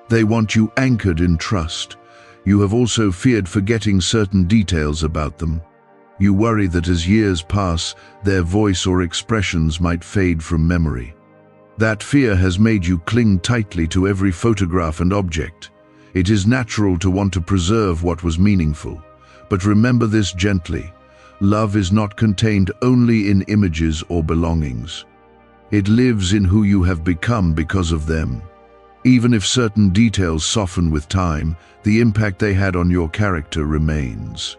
They want you anchored in trust. You have also feared forgetting certain details about them. You worry that as years pass, their voice or expressions might fade from memory. That fear has made you cling tightly to every photograph and object. It is natural to want to preserve what was meaningful. But remember this gently. Love is not contained only in images or belongings. It lives in who you have become because of them. Even if certain details soften with time, the impact they had on your character remains.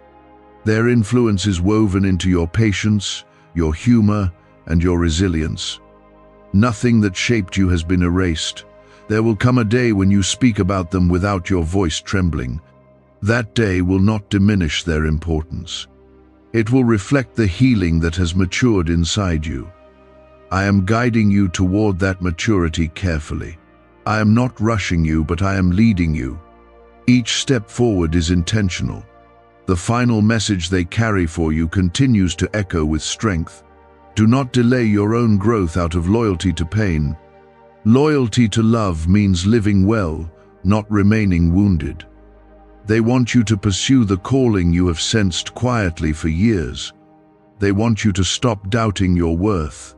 Their influence is woven into your patience, your humor, and your resilience. Nothing that shaped you has been erased. There will come a day when you speak about them without your voice trembling. That day will not diminish their importance. It will reflect the healing that has matured inside you. I am guiding you toward that maturity carefully. I am not rushing you, but I am leading you. Each step forward is intentional. The final message they carry for you continues to echo with strength. Do not delay your own growth out of loyalty to pain. Loyalty to love means living well, not remaining wounded. They want you to pursue the calling you have sensed quietly for years. They want you to stop doubting your worth.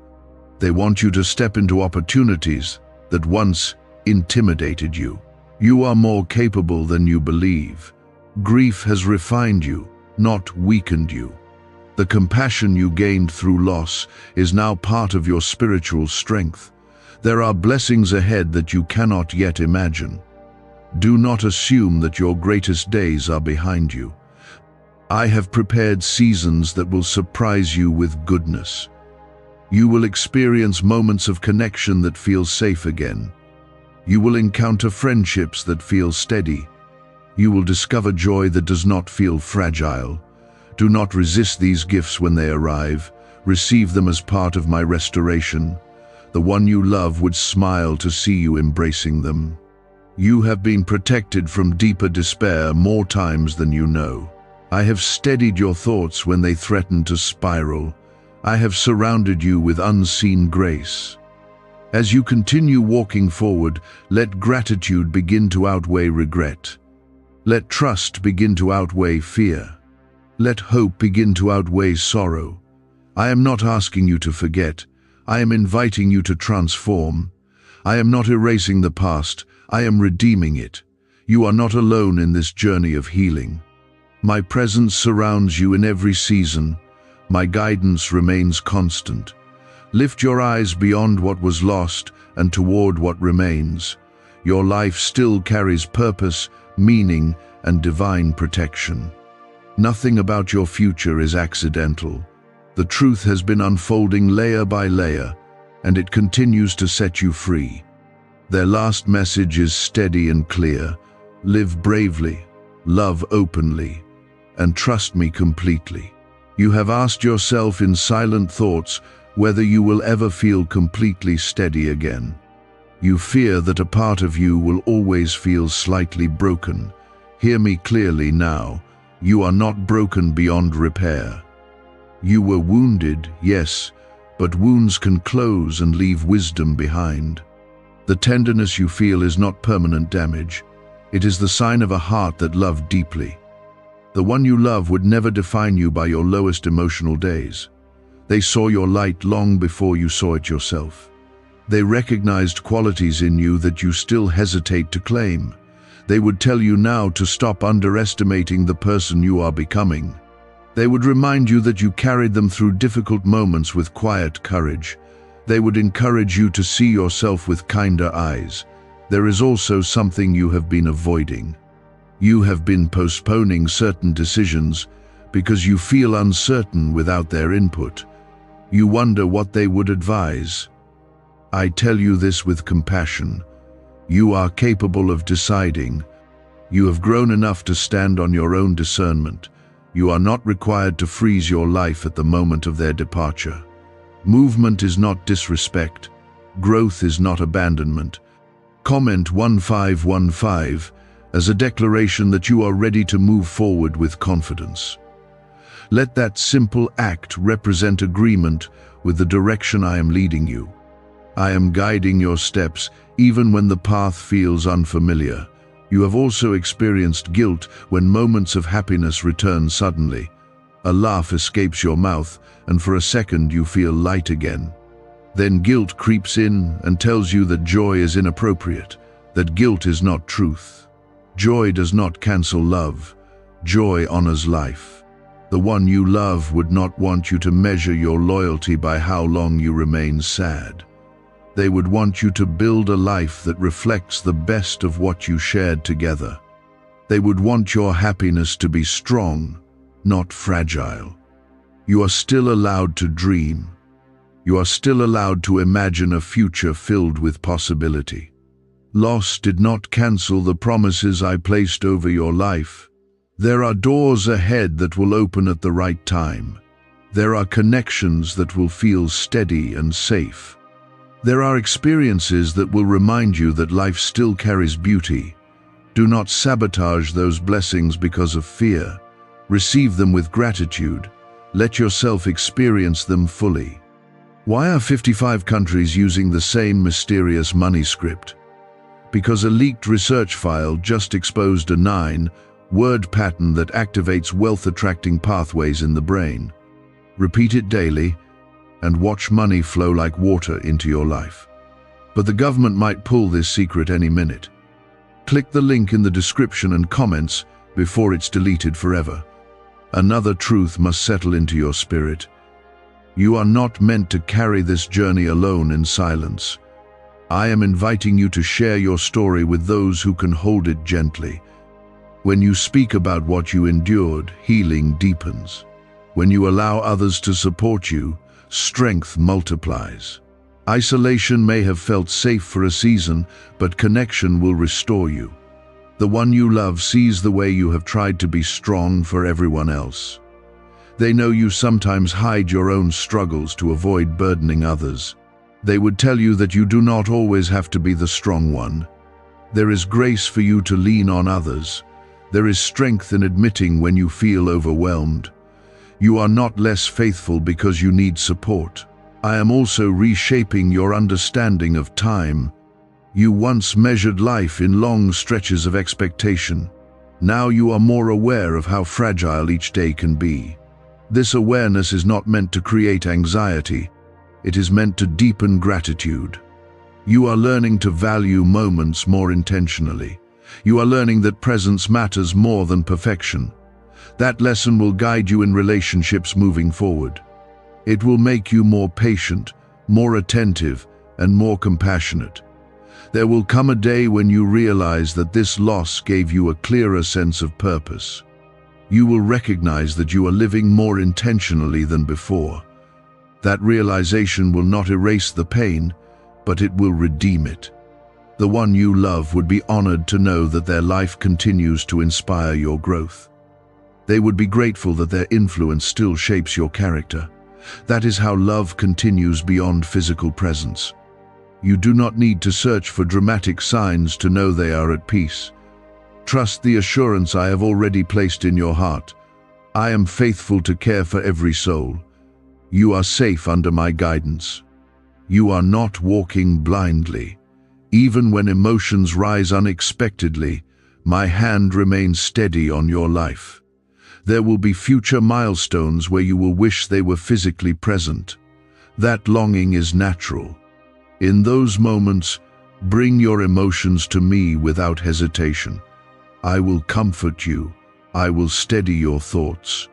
They want you to step into opportunities that once intimidated you. You are more capable than you believe. Grief has refined you, not weakened you. The compassion you gained through loss is now part of your spiritual strength. There are blessings ahead that you cannot yet imagine. Do not assume that your greatest days are behind you. I have prepared seasons that will surprise you with goodness. You will experience moments of connection that feel safe again. You will encounter friendships that feel steady. You will discover joy that does not feel fragile. Do not resist these gifts when they arrive. Receive them as part of my restoration. The one you love would smile to see you embracing them. You have been protected from deeper despair more times than you know. I have steadied your thoughts when they threaten to spiral. I have surrounded you with unseen grace. As you continue walking forward, let gratitude begin to outweigh regret. Let trust begin to outweigh fear. Let hope begin to outweigh sorrow. I am not asking you to forget. I am inviting you to transform. I am not erasing the past. I am redeeming it. You are not alone in this journey of healing. My presence surrounds you in every season. My guidance remains constant. Lift your eyes beyond what was lost and toward what remains. Your life still carries purpose, meaning, and divine protection. Nothing about your future is accidental. The truth has been unfolding layer by layer, and it continues to set you free. Their last message is steady and clear. Live bravely, love openly, and trust me completely. You have asked yourself in silent thoughts whether you will ever feel completely steady again. You fear that a part of you will always feel slightly broken. Hear me clearly now. You are not broken beyond repair. You were wounded, yes, but wounds can close and leave wisdom behind. The tenderness you feel is not permanent damage. It is the sign of a heart that loved deeply. The one you love would never define you by your lowest emotional days. They saw your light long before you saw it yourself. They recognized qualities in you that you still hesitate to claim. They would tell you now to stop underestimating the person you are becoming. They would remind you that you carried them through difficult moments with quiet courage. They would encourage you to see yourself with kinder eyes. There is also something you have been avoiding. You have been postponing certain decisions because you feel uncertain without their input. You wonder what they would advise. I tell you this with compassion. You are capable of deciding. You have grown enough to stand on your own discernment. You are not required to freeze your life at the moment of their departure. Movement is not disrespect. Growth is not abandonment. Comment 1515 as a declaration that you are ready to move forward with confidence. Let that simple act represent agreement with the direction I am leading you. I am guiding your steps even when the path feels unfamiliar. You have also experienced guilt when moments of happiness return suddenly. A laugh escapes your mouth, and for a second you feel light again. Then guilt creeps in and tells you that joy is inappropriate, that guilt is not truth. Joy does not cancel love. Joy honors life. The one you love would not want you to measure your loyalty by how long you remain sad. They would want you to build a life that reflects the best of what you shared together. They would want your happiness to be strong, not fragile. You are still allowed to dream. You are still allowed to imagine a future filled with possibility. Loss did not cancel the promises I placed over your life. There are doors ahead that will open at the right time. There are connections that will feel steady and safe. There are experiences that will remind you that life still carries beauty. Do not sabotage those blessings because of fear. Receive them with gratitude. Let yourself experience them fully. Why are 55 countries using the same mysterious money script? Because a leaked research file just exposed a 9-word pattern that activates wealth-attracting pathways in the brain. Repeat it daily, and watch money flow like water into your life. But the government might pull this secret any minute. Click the link in the description and comments before it's deleted forever. Another truth must settle into your spirit. You are not meant to carry this journey alone in silence. I am inviting you to share your story with those who can hold it gently. When you speak about what you endured, healing deepens. When you allow others to support you, strength multiplies. Isolation may have felt safe for a season, but connection will restore you. The one you love sees the way you have tried to be strong for everyone else. They know you sometimes hide your own struggles to avoid burdening others. They would tell you that you do not always have to be the strong one. There is grace for you to lean on others. There is strength in admitting when you feel overwhelmed. You are not less faithful because you need support. I am also reshaping your understanding of time. You once measured life in long stretches of expectation. Now you are more aware of how fragile each day can be. This awareness is not meant to create anxiety. It is meant to deepen gratitude. You are learning to value moments more intentionally. You are learning that presence matters more than perfection. That lesson will guide you in relationships moving forward. It will make you more patient, more attentive, and more compassionate. There will come a day when you realize that this loss gave you a clearer sense of purpose. You will recognize that you are living more intentionally than before. That realization will not erase the pain, but it will redeem it. The one you love would be honored to know that their life continues to inspire your growth. They would be grateful that their influence still shapes your character. That is how love continues beyond physical presence. You do not need to search for dramatic signs to know they are at peace. Trust the assurance I have already placed in your heart. I am faithful to care for every soul. You are safe under my guidance. You are not walking blindly. Even when emotions rise unexpectedly, my hand remains steady on your life. There will be future milestones where you will wish they were physically present. That longing is natural. In those moments, bring your emotions to me without hesitation. I will comfort you. I will steady your thoughts.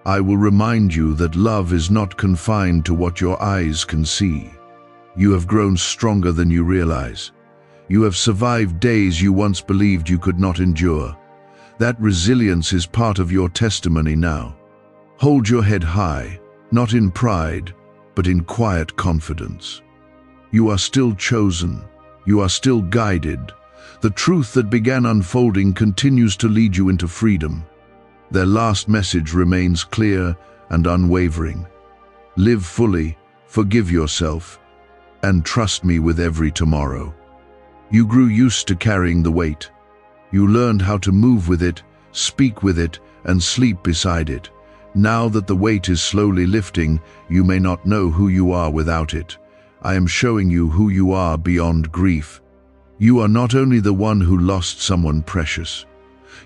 I will remind you that love is not confined to what your eyes can see. You have grown stronger than you realize. You have survived days you once believed you could not endure. That resilience is part of your testimony now. Hold your head high, not in pride, but in quiet confidence. You are still chosen. You are still guided. The truth that began unfolding continues to lead you into freedom. Their last message remains clear and unwavering. Live fully, forgive yourself, and trust me with every tomorrow. You grew used to carrying the weight. You learned how to move with it, speak with it, and sleep beside it. Now that the weight is slowly lifting, you may not know who you are without it. I am showing you who you are beyond grief. You are not only the one who lost someone precious.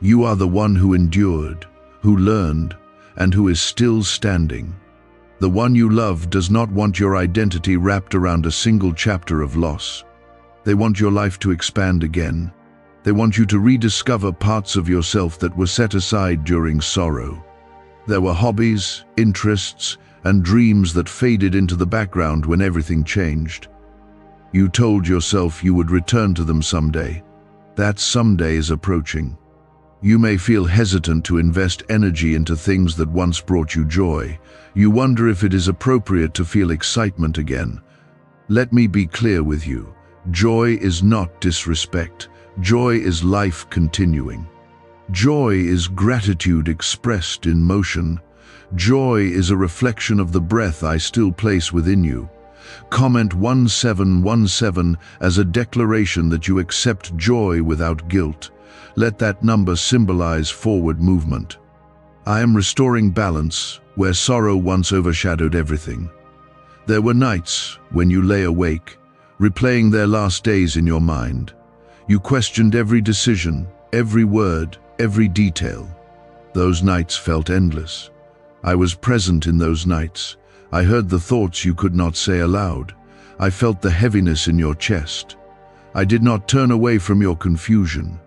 You are the one who endured, who learned, and who is still standing. The one you love does not want your identity wrapped around a single chapter of loss. They want your life to expand again. They want you to rediscover parts of yourself that were set aside during sorrow. There were hobbies, interests, and dreams that faded into the background when everything changed. You told yourself you would return to them someday. That someday is approaching. You may feel hesitant to invest energy into things that once brought you joy. You wonder if it is appropriate to feel excitement again. Let me be clear with you. Joy is not disrespect. Joy is life continuing. Joy is gratitude expressed in motion. Joy is a reflection of the breath I still place within you. Comment 1717 as a declaration that you accept joy without guilt. Let that number symbolize forward movement. I am restoring balance where sorrow once overshadowed everything. There were nights when you lay awake, replaying their last days in your mind. You questioned every decision, every word, every detail. Those nights felt endless. I was present in those nights. I heard the thoughts you could not say aloud. I felt the heaviness in your chest. I did not turn away from your confusion.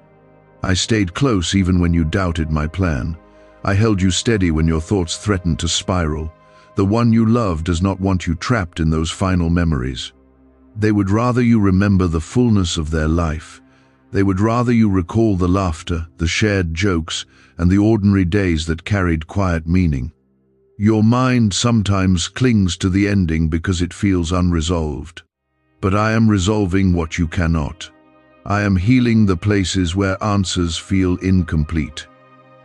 I stayed close even when you doubted my plan. I held you steady when your thoughts threatened to spiral. The one you love does not want you trapped in those final memories. They would rather you remember the fullness of their life. They would rather you recall the laughter, the shared jokes, and the ordinary days that carried quiet meaning. Your mind sometimes clings to the ending because it feels unresolved. But I am resolving what you cannot. I am healing the places where answers feel incomplete.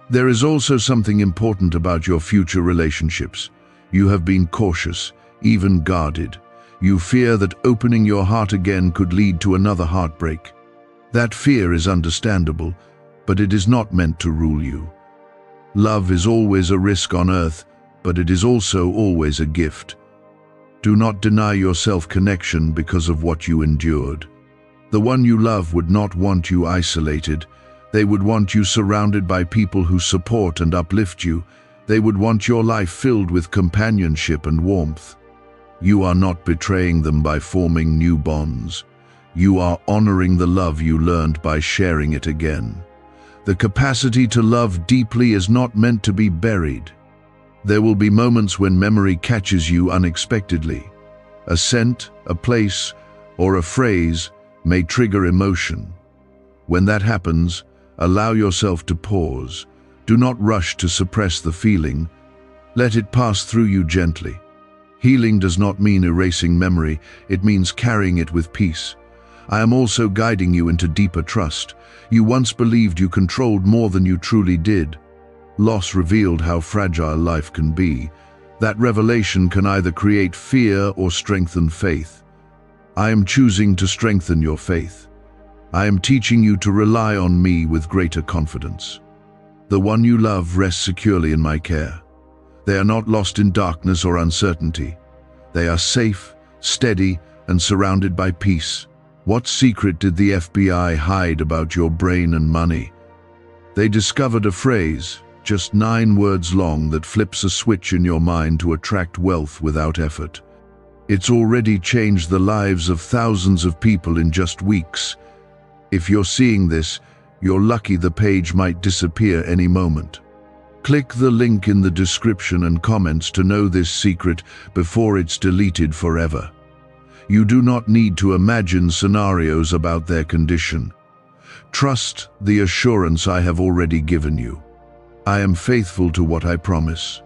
There is also something important about your future relationships. You have been cautious, even guarded. You fear that opening your heart again could lead to another heartbreak. That fear is understandable, but it is not meant to rule you. Love is always a risk on earth, but it is also always a gift. Do not deny yourself connection because of what you endured. The one you love would not want you isolated. They would want you surrounded by people who support and uplift you. They would want your life filled with companionship and warmth. You are not betraying them by forming new bonds. You are honoring the love you learned by sharing it again. The capacity to love deeply is not meant to be buried. There will be moments when memory catches you unexpectedly. A scent, a place, or a phrase may trigger emotion. When that happens, allow yourself to pause. Do not rush to suppress the feeling. Let it pass through you gently. Healing does not mean erasing memory, it means carrying it with peace. I am also guiding you into deeper trust. You once believed you controlled more than you truly did. Loss revealed how fragile life can be. That revelation can either create fear or strengthen faith. I am choosing to strengthen your faith. I am teaching you to rely on me with greater confidence. The one you love rests securely in my care. They are not lost in darkness or uncertainty. They are safe, steady, and surrounded by peace. What secret did the FBI hide about your brain and money? They discovered a phrase, just 9 words long, that flips a switch in your mind to attract wealth without effort. It's already changed the lives of thousands of people in just weeks. If you're seeing this, you're lucky. The page might disappear any moment. Click the link in the description and comments to know this secret before it's deleted forever. You do not need to imagine scenarios about their condition. Trust the assurance I have already given you. I am faithful to what I promise.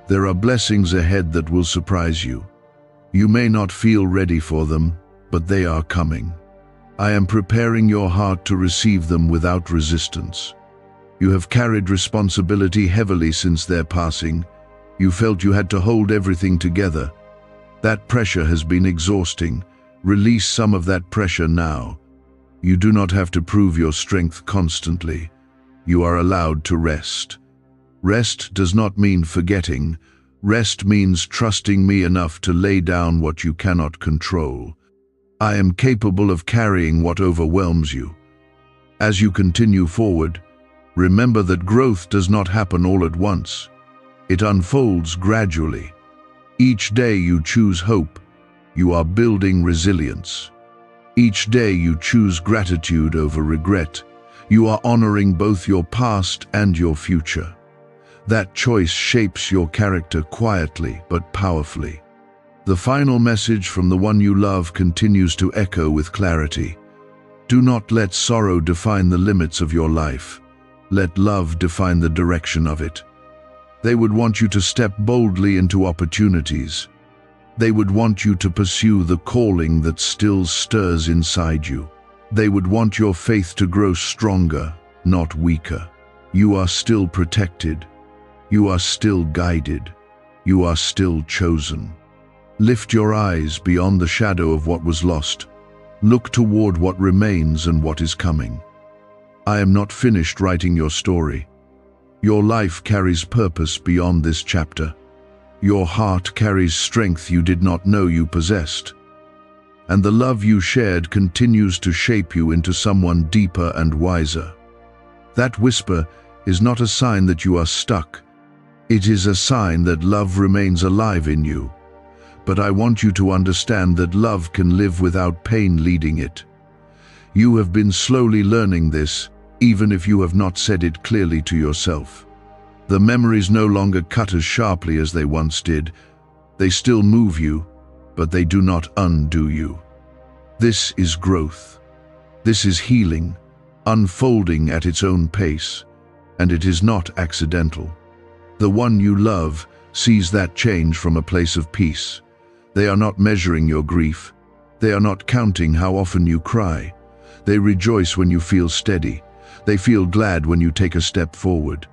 There are blessings ahead that will surprise you. You may not feel ready for them, but they are coming. I am preparing your heart to receive them without resistance. You have carried responsibility heavily since their passing. You felt you had to hold everything together. That pressure has been exhausting. Release some of that pressure now. You do not have to prove your strength constantly. You are allowed to rest. Rest does not mean forgetting. Rest means trusting me enough to lay down what you cannot control. I am capable of carrying what overwhelms you. As you continue forward, remember that growth does not happen all at once. It unfolds gradually. Each day you choose hope, you are building resilience. Each day you choose gratitude over regret, you are honoring both your past and your future. That choice shapes your character quietly but powerfully. The final message from the one you love continues to echo with clarity. Do not let sorrow define the limits of your life. Let love define the direction of it. They would want you to step boldly into opportunities. They would want you to pursue the calling that still stirs inside you. They would want your faith to grow stronger, not weaker. You are still protected. You are still guided. You are still chosen. Lift your eyes beyond the shadow of what was lost. Look toward what remains and what is coming. I am not finished writing your story. Your life carries purpose beyond this chapter. Your heart carries strength you did not know you possessed. And the love you shared continues to shape you into someone deeper and wiser. That whisper is not a sign that you are stuck. It is a sign that love remains alive in you. But I want you to understand that love can live without pain leading it. You have been slowly learning this, even if you have not said it clearly to yourself. The memories no longer cut as sharply as they once did. They still move you, but they do not undo you. This is growth. This is healing, unfolding at its own pace, and it is not accidental. The one you love sees that change from a place of peace. They are not measuring your grief. They are not counting how often you cry. They rejoice when you feel steady. They feel glad when you take a step forward.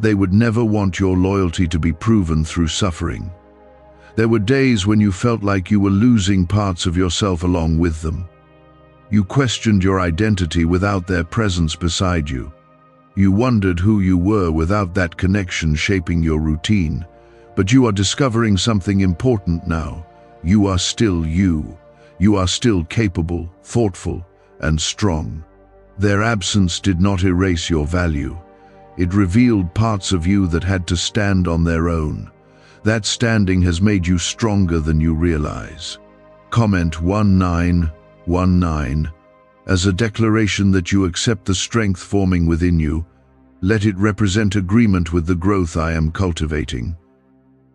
They would never want your loyalty to be proven through suffering. There were days when you felt like you were losing parts of yourself along with them. You questioned your identity without their presence beside you. You wondered who you were without that connection shaping your routine. But you are discovering something important now. You are still you. You are still capable, thoughtful, and strong. Their absence did not erase your value. It revealed parts of you that had to stand on their own. That standing has made you stronger than you realize. Comment 19. 1:9, as a declaration that you accept the strength forming within you. Let it represent agreement with the growth I am cultivating.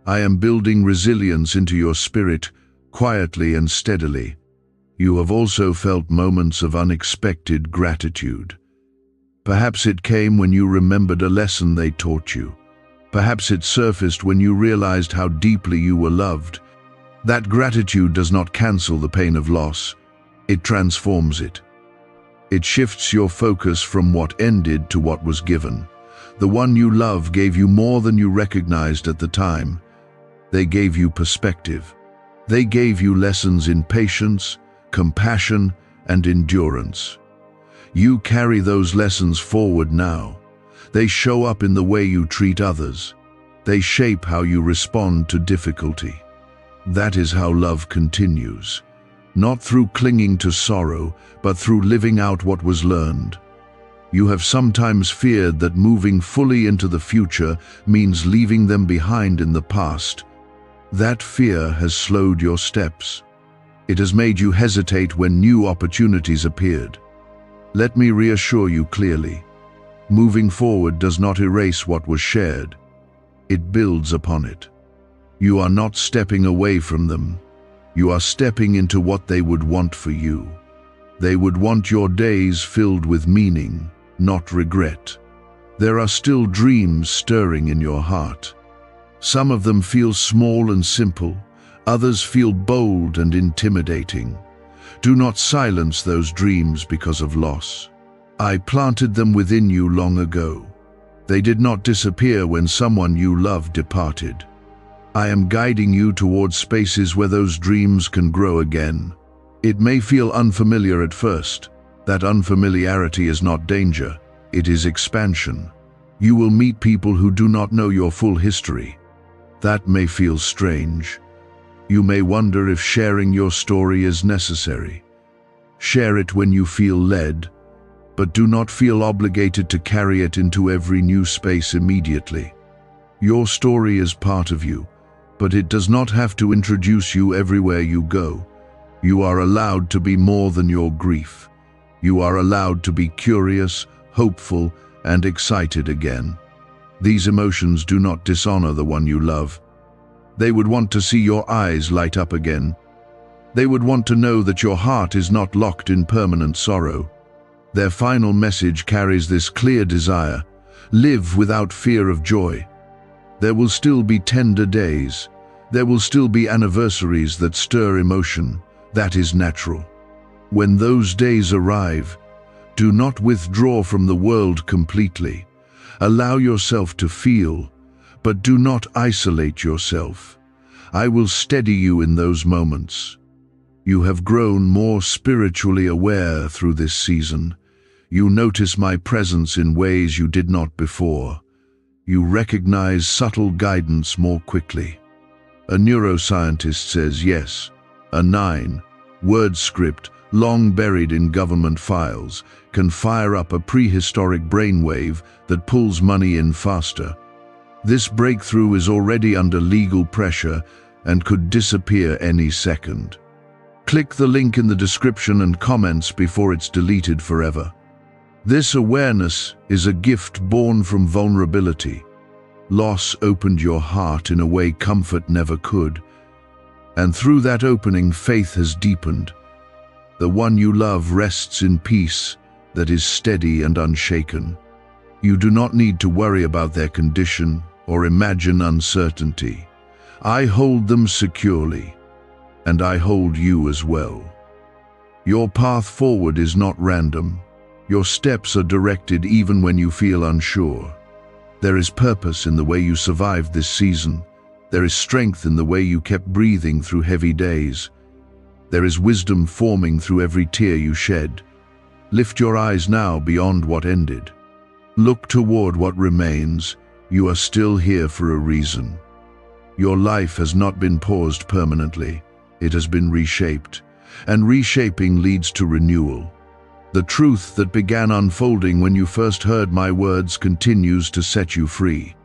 I am building resilience into your spirit, quietly and steadily. You have also felt moments of unexpected gratitude. Perhaps it came when you remembered a lesson they taught you. Perhaps it surfaced when you realized how deeply you were loved. That gratitude does not cancel the pain of loss. It transforms it. It shifts your focus from what ended to what was given. The one you love gave you more than you recognized at the time. They gave you perspective. They gave you lessons in patience, compassion, and endurance. You carry those lessons forward now. They show up in the way you treat others. They shape how you respond to difficulty. That is how love continues. Not through clinging to sorrow, but through living out what was learned. You have sometimes feared that moving fully into the future means leaving them behind in the past. That fear has slowed your steps. It has made you hesitate when new opportunities appeared. Let me reassure you clearly. Moving forward does not erase what was shared. It builds upon it. You are not stepping away from them. You are stepping into what they would want for you. They would want your days filled with meaning, not regret. There are still dreams stirring in your heart. Some of them feel small and simple. Others feel bold and intimidating. Do not silence those dreams because of loss. I planted them within you long ago. They did not disappear when someone you loved departed. I am guiding you towards spaces where those dreams can grow again. It may feel unfamiliar at first. That unfamiliarity is not danger, it is expansion. You will meet people who do not know your full history. That may feel strange. You may wonder if sharing your story is necessary. Share it when you feel led, but do not feel obligated to carry it into every new space immediately. Your story is part of you, but it does not have to introduce you everywhere you go. You are allowed to be more than your grief. You are allowed to be curious, hopeful, and excited again. These emotions do not dishonor the one you love. They would want to see your eyes light up again. They would want to know that your heart is not locked in permanent sorrow. Their final message carries this clear desire: live without fear of joy. There will still be tender days. There will still be anniversaries that stir emotion. That is natural. When those days arrive, do not withdraw from the world completely. Allow yourself to feel, but do not isolate yourself. I will steady you in those moments. You have grown more spiritually aware through this season. You notice my presence in ways you did not before. You recognize subtle guidance more quickly. A neuroscientist says yes, a 9 word script long buried in government files can fire up a prehistoric brainwave that pulls money in faster. This breakthrough is already under legal pressure and could disappear any second. Click the link in the description and comments before it's deleted forever. This awareness is a gift born from vulnerability. Loss opened your heart in a way comfort never could. And through that opening, faith has deepened. The one you love rests in peace that is steady and unshaken. You do not need to worry about their condition or imagine uncertainty. I hold them securely, and I hold you as well. Your path forward is not random. Your steps are directed even when you feel unsure. There is purpose in the way you survived this season. There is strength in the way you kept breathing through heavy days. There is wisdom forming through every tear you shed. Lift your eyes now beyond what ended. Look toward what remains. You are still here for a reason. Your life has not been paused permanently. It has been reshaped. And reshaping leads to renewal. The truth that began unfolding when you first heard my words continues to set you free.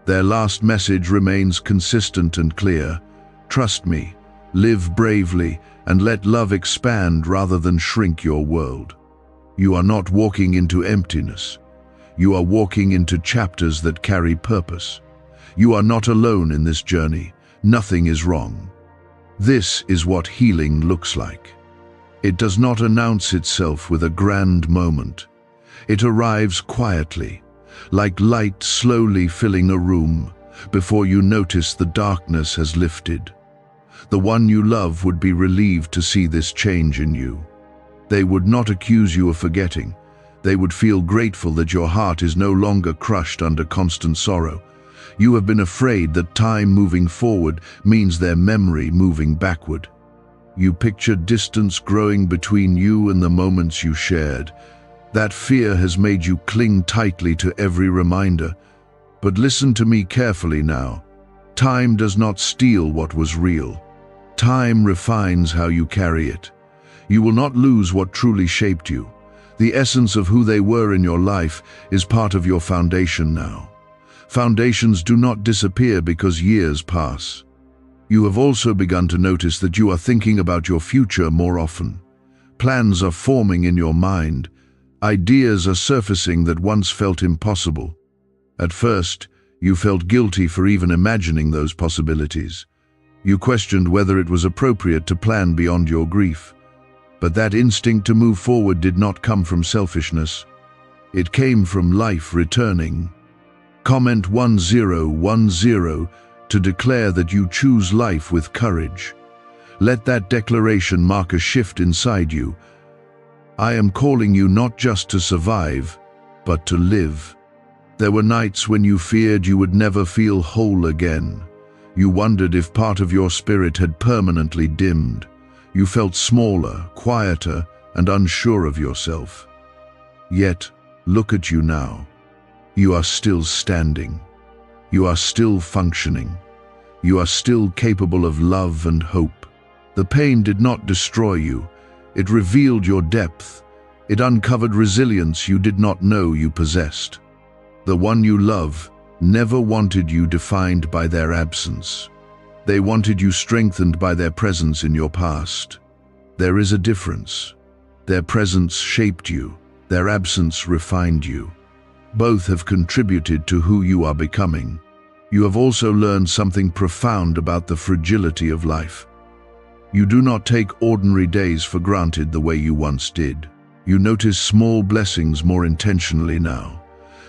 Their last message remains consistent and clear. Trust me, Live bravely and let love expand rather than shrink your world. You are not walking into emptiness. You are walking into chapters that carry purpose. You are not alone in this journey. Nothing is wrong. This is what healing looks like. It does not announce itself with a grand moment. It arrives quietly, like light slowly filling a room, before you notice the darkness has lifted. The one you love would be relieved to see this change in you. They would not accuse you of forgetting. They would feel grateful that your heart is no longer crushed under constant sorrow. You have been afraid that time moving forward means their memory moving backward. You pictured distance growing between you and the moments you shared. That fear has made you cling tightly to every reminder. But listen to me carefully now. Time does not steal what was real. Time refines how you carry it. You will not lose what truly shaped you. The essence of who they were in your life is part of your foundation now. Foundations do not disappear because years pass. You have also begun to notice that you are thinking about your future more often. Plans are forming in your mind. Ideas are surfacing that once felt impossible. At first, you felt guilty for even imagining those possibilities. You questioned whether it was appropriate to plan beyond your grief. But that instinct to move forward did not come from selfishness. It came from life returning. Comment 1010 to declare that you choose life with courage. Let that declaration mark a shift inside you. I am calling you not just to survive, but to live. There were nights when you feared you would never feel whole again. You wondered if part of your spirit had permanently dimmed. You felt smaller, quieter, and unsure of yourself. Yet, look at you now. You are still standing. You are still functioning. You are still capable of love and hope. The pain did not destroy you. It revealed your depth. It uncovered resilience you did not know you possessed. The one you love never wanted you defined by their absence. They wanted you strengthened by their presence in your past. There is a difference. Their presence shaped you. Their absence refined you. Both have contributed to who you are becoming. You have also learned something profound about the fragility of life. You do not take ordinary days for granted the way you once did. You notice small blessings more intentionally now.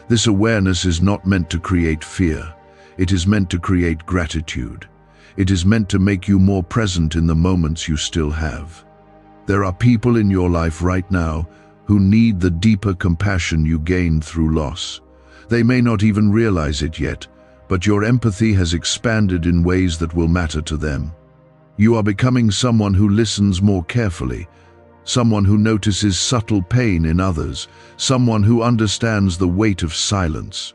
This awareness is not meant to create fear. It is meant to create gratitude. It is meant to make you more present in the moments you still have. There are people in your life right now who need the deeper compassion you gained through loss. They may not even realize it yet, but your empathy has expanded in ways that will matter to them. You are becoming someone who listens more carefully, someone who notices subtle pain in others, someone who understands the weight of silence.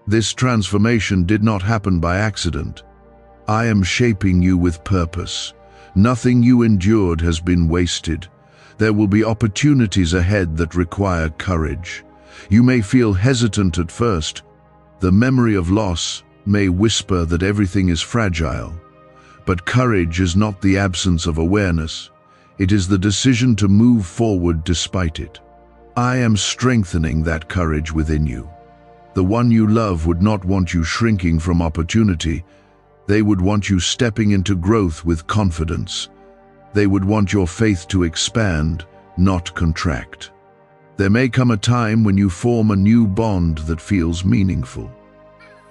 This transformation did not happen by accident. I am shaping you with purpose. Nothing you endured has been wasted. There will be opportunities ahead that require courage. You may feel hesitant at first. The memory of loss may whisper that everything is fragile. But courage is not the absence of awareness. It is the decision to move forward despite it. I am strengthening that courage within you. The one you love would not want you shrinking from opportunity. They would want you stepping into growth with confidence. They would want your faith to expand, not contract. There may come a time when you form a new bond that feels meaningful.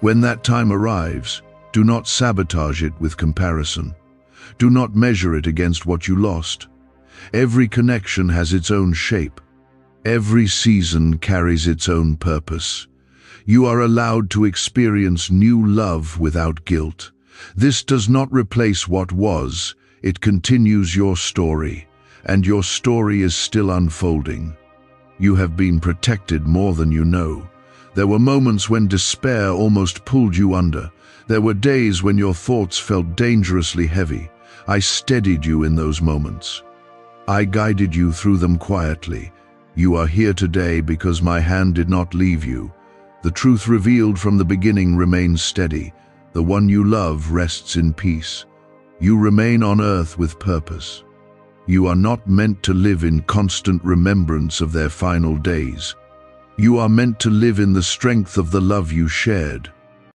When that time arrives, do not sabotage it with comparison. Do not measure it against what you lost. Every connection has its own shape. Every season carries its own purpose. You are allowed to experience new love without guilt. This does not replace what was. It continues your story, and your story is still unfolding. You have been protected more than you know. There were moments when despair almost pulled you under. There were days when your thoughts felt dangerously heavy. I steadied you in those moments. I guided you through them quietly. You are here today because my hand did not leave you. The truth revealed from the beginning remains steady. The one you love rests in peace. You remain on earth with purpose. You are not meant to live in constant remembrance of their final days. You are meant to live in the strength of the love you shared.